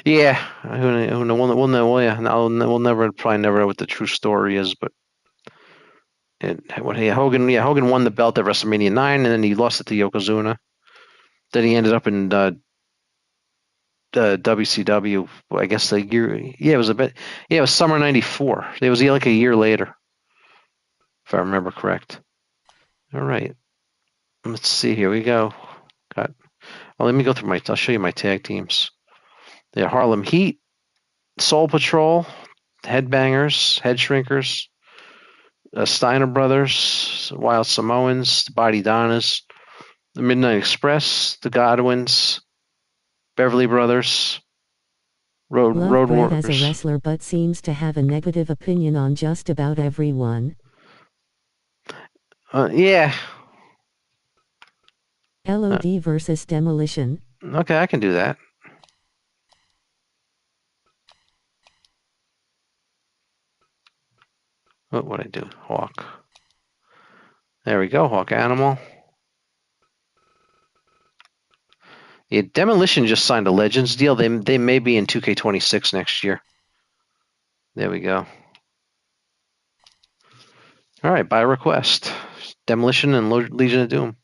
Yeah, who know, we'll know. Well, yeah, we'll never probably never know what the true story is, but Hogan won the belt at WrestleMania 9, and then he lost it to Yokozuna. Then he ended up in WCW. I guess the year, yeah, it was a bit, yeah, it was summer '94. It was like a year later, if I remember correct. All right, let's see. Here we go. Got. Well, let me go through my. I'll show you my tag teams. Yeah, Harlem Heat, Soul Patrol, Headbangers, Head Shrinkers, Steiner Brothers, Wild Samoans, the Body Donnas, the Midnight Express, the Godwins, Beverly Brothers, Love Road Brett as a Warriors. wrestler but seems to have a negative opinion on just about everyone. Yeah. LOD versus Demolition. Okay, I can do that. What would I do? Hawk. There we go, Hawk Animal. Yeah, Demolition just signed a Legends deal. They may be in 2K26 next year. There we go. All right, by request. Demolition and Legion of Doom.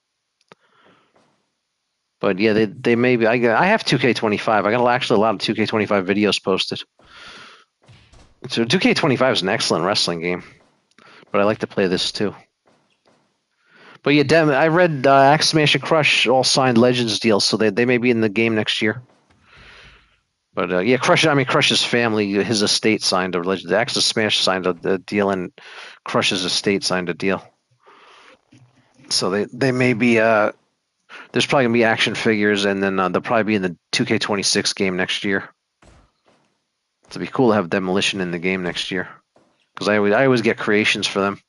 But yeah, they may be. I have 2K25. I got actually a lot of 2K25 videos posted. So 2K25 is an excellent wrestling game, but I like to play this too. But yeah, I read Axe Smash and Crush all signed Legends deals, so they may be in the game next year. But yeah, Crush's family, his estate signed a Legends. Axe Smash signed a deal, and Crush's estate signed a deal. So they may be. There's probably gonna be action figures, and then they'll probably be in the 2K26 game next year. It'd be cool to have Demolition in the game next year, because I always get creations for them.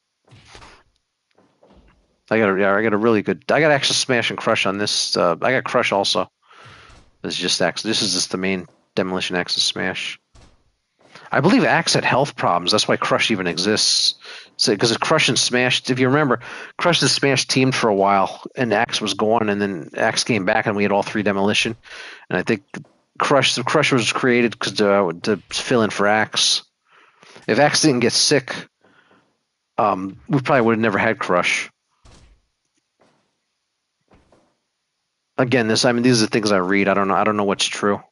I got a really good. I got Axe Smash and Crush on this. I got Crush also. This is just Axe. This is just the main Demolition Axe Smash. I believe Axe had health problems. That's why Crush even exists. Because Crush and Smash, if you remember, Crush and Smash teamed for a while, and Axe was gone, and then Axe came back, and we had all three Demolition. And I think Crush was created to fill in for Axe. If Axe didn't get sick, we probably would have never had Crush. Again, these are the things I read. I don't know. I don't know what's true.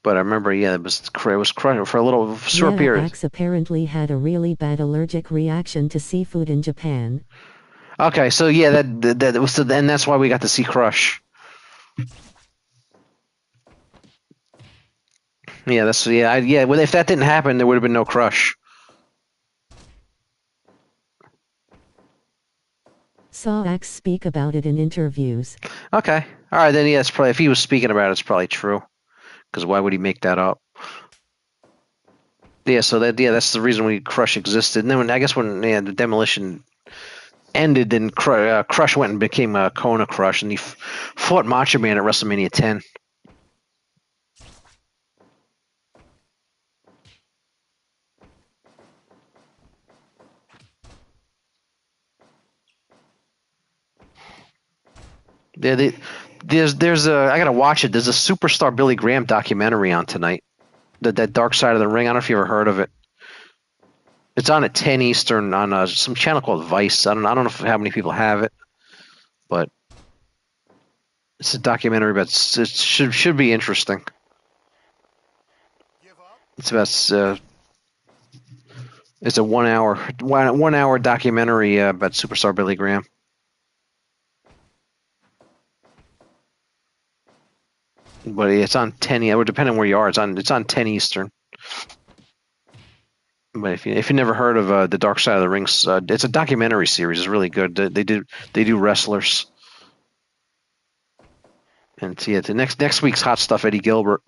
But I remember, yeah, it was Crush for a little short Yeah, period. Axe apparently had a really bad allergic reaction to seafood in Japan. Okay, so yeah, that was, and that's why we got to see Crush. Yeah, yeah. Well, if that didn't happen, there would have been no Crush. Saw Axe speak about it in interviews. Okay, all right, then yeah, it's probably if he was speaking about it, it's probably true. Because why would he make that up? Yeah, so that's the reason Crush existed. And then I guess when the Demolition ended, and Crush went and became a Kona Crush, and he fought Macho Man at WrestleMania 10. Yeah, there's a I gotta watch it. There's a Superstar Billy Graham documentary on tonight. That Dark Side of the Ring. I don't know if you ever heard of it. It's on at 10 Eastern on some channel called Vice. I don't know how many people have it, but it's a documentary, but it should be interesting. Give up. It's about it's a 1 hour documentary about Superstar Billy Graham. But it's on 10. Yeah, depending on where you are, it's on 10 Eastern. But if you never heard of the Dark Side of the Rings, it's a documentary series. It's really good. They do wrestlers. And see, the next week's Hot Stuff Eddie Gilbert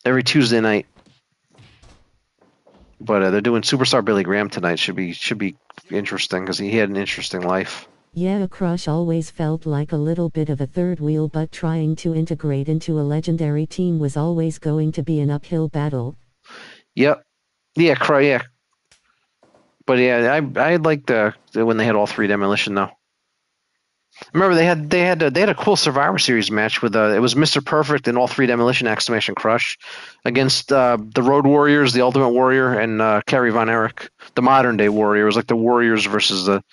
every Tuesday night. But they're doing Superstar Billy Graham tonight. Should be interesting because he had an interesting life. Yeah, Crush always felt like a little bit of a third wheel, but trying to integrate into a legendary team was always going to be an uphill battle. Yep. Yeah, yeah. But yeah, I liked when they had all three Demolition though. Remember they had a cool Survivor Series match with it was Mr. Perfect and all three Demolition exclamation crush against the Road Warriors, the Ultimate Warrior, and Kerry Von Erich, the modern day Warrior. It was like the Warriors versus the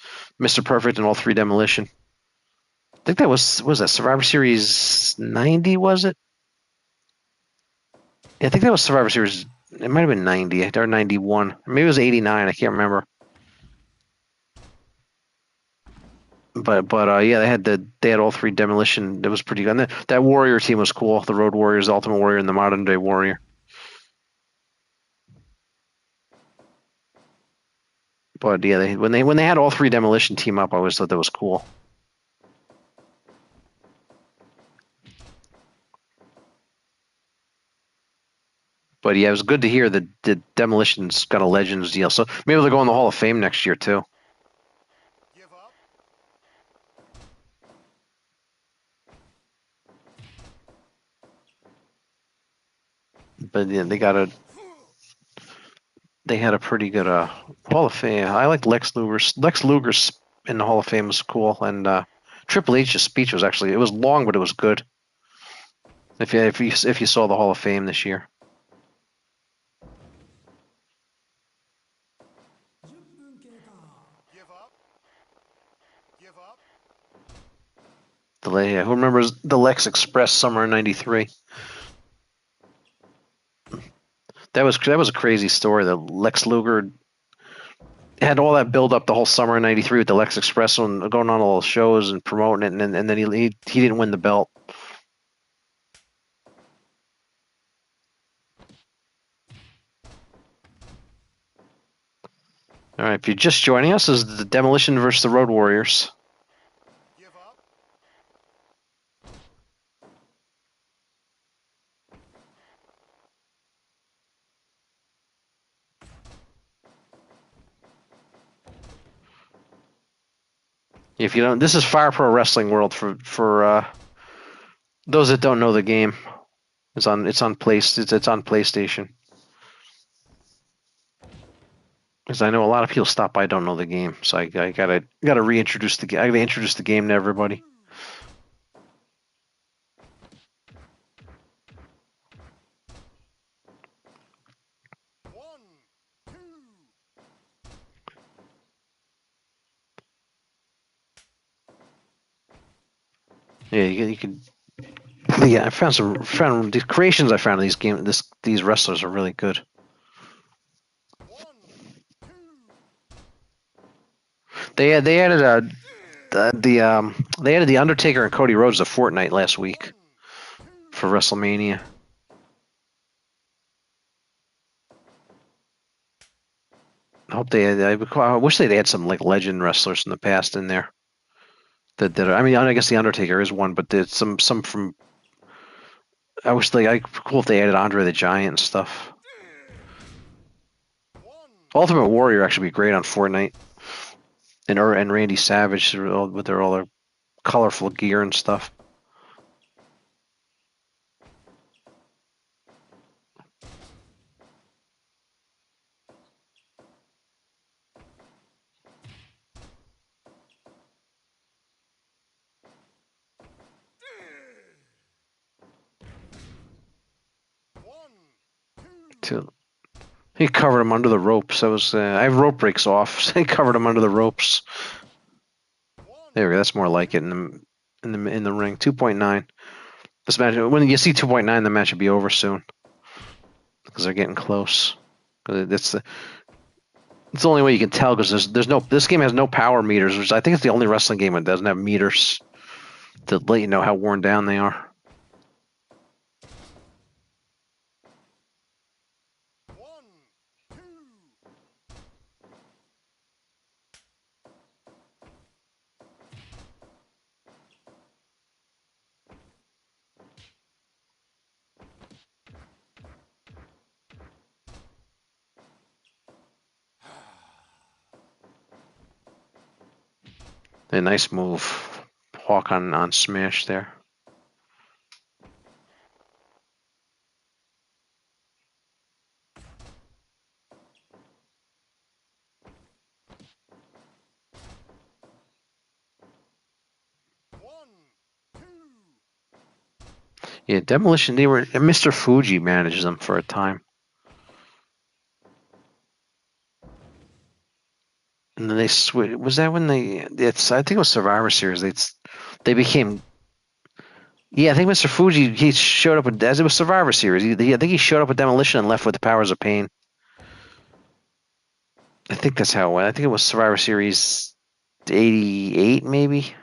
Mr. Perfect and all three Demolition. I think that was that Survivor Series 90, was it? Yeah, I think that was Survivor Series. It might have been 90 or 91. Maybe it was 89. I can't remember. But yeah, they had all three Demolition. It was pretty good. And that Warrior team was cool. The Road Warriors, the Ultimate Warrior, and the Modern Day Warrior. But yeah, when they had all three Demolition team up, I always thought that was cool. But yeah, it was good to hear that the Demolition's got a Legends deal. So maybe they'll go in the Hall of Fame next year too. Give up. But yeah, they had a pretty good Hall of Fame. I like Lex Luger's. Lex Luger's in the Hall of Fame was cool, and Triple H's speech was actually it was long, but it was good. If you saw the Hall of Fame this year. Give up. Give up. Who remembers the Lex Express Summer '93? That was a crazy story. The Lex Luger had all that build up the whole summer of '93 with the Lex Express and going on all the shows and promoting it, and then he didn't win the belt. All right, if you're just joining us, this is the Demolition versus the Road Warriors. Give up. If you don't, this is Fire Pro Wrestling World for those that don't know the game. It's on PlayStation. Because I know a lot of people stop by don't know the game, so I gotta reintroduce the game. I gotta introduce the game to everybody. One, two. Yeah, you can. Yeah, I found the creations I found in these wrestlers are really good. One, two. They added they added the Undertaker and Cody Rhodes to Fortnite last week for WrestleMania. I wish they'd had some like legend wrestlers from the past in there. I mean, I guess the Undertaker is one, but there's some from. I wish cool if they added Andre the Giant and stuff. One. Ultimate Warrior actually be great on Fortnite. and Randy Savage with all their colorful gear and stuff. He covered him under the ropes. I have rope breaks off, so he covered him under the ropes. There we go. That's more like it in the ring. 2.9. This match, when you see 2.9, the match will be over soon because they're getting close. It's the only way you can tell because this game has no power meters, which I think is the only wrestling game that doesn't have meters to let you know how worn down they are. A nice move. Hawk on Smash there. Yeah, Demolition, Mr. Fuji managed them for a time. And then they switched. Was that when I think it was Survivor Series. They became. Yeah, I think Mr. Fuji, he showed up as it was Survivor Series. I think he showed up with Demolition and left with the Powers of Pain. I think that's how it went. I think it was Survivor Series 88, maybe.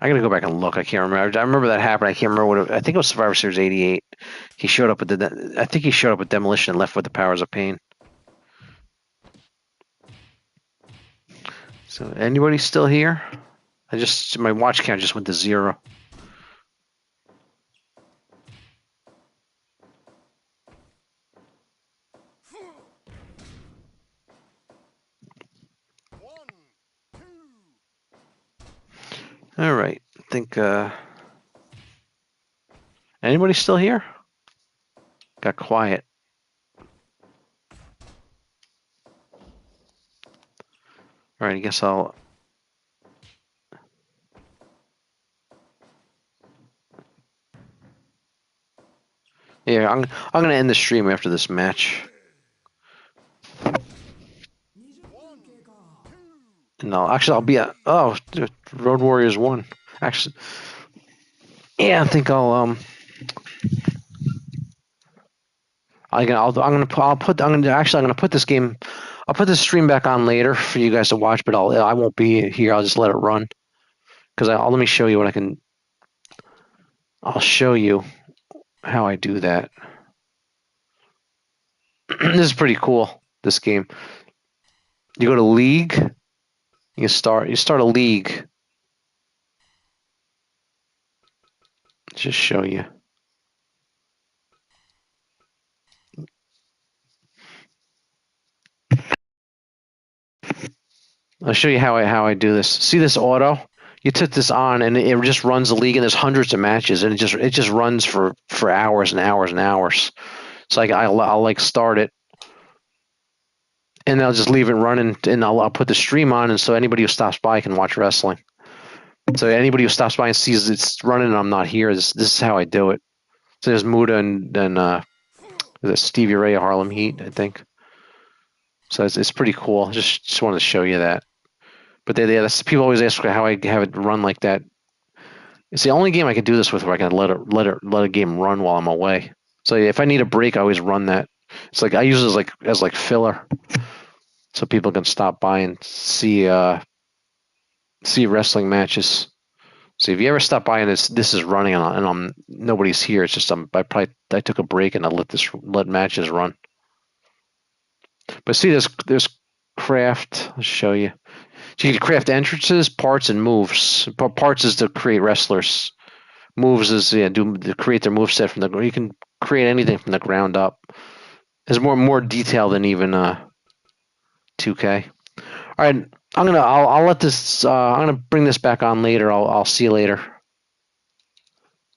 I gotta go back and look. I can't remember. I remember that happened. I can't remember I think it was Survivor Series 88. He showed up with I think he showed up with Demolition and left with the Powers of Pain. So anybody still here? My watch count just went to 0. All right. I think anybody still here? Got quiet. All right, I guess I'll. Yeah, I'm gonna end the stream after this match. No, actually, I'll be at. Oh, Road Warriors won. Actually, yeah, I think I'll I'm gonna put this game. I'll put this stream back on later for you guys to watch, but I won't be here. I'll just let it run because let me show you what I can. I'll show you how I do that. This is pretty cool. This game. You go to League. You start a league. Just show you. I'll show you how I do this. See this auto? You took this on, and it just runs the league, and there's hundreds of matches, and it just runs for hours and hours and hours. So I'll like start it, and I'll just leave it running, and I'll put the stream on, and so anybody who stops by can watch wrestling. So anybody who stops by and sees it's running and I'm not here, this is how I do it. So there's Muda and then Stevie Ray of Harlem Heat, I think. So it's pretty cool. Just wanted to show you that. But people always ask how I have it run like that. It's the only game I can do this with where I can let a game run while I'm away. So if I need a break, I always run that. It's like I use it as filler, so people can stop by and see wrestling matches. So if you ever stop by and this is running and nobody's here, it's just I took a break and I let matches run. But see, there's craft. I'll show you. So you can craft entrances, parts, and moves. Parts is to create wrestlers. Moves is to create their moveset from the. You can create anything from the ground up. There's more detail than even 2K. All right, I'll let this. I'm gonna bring this back on later. I'll see you later.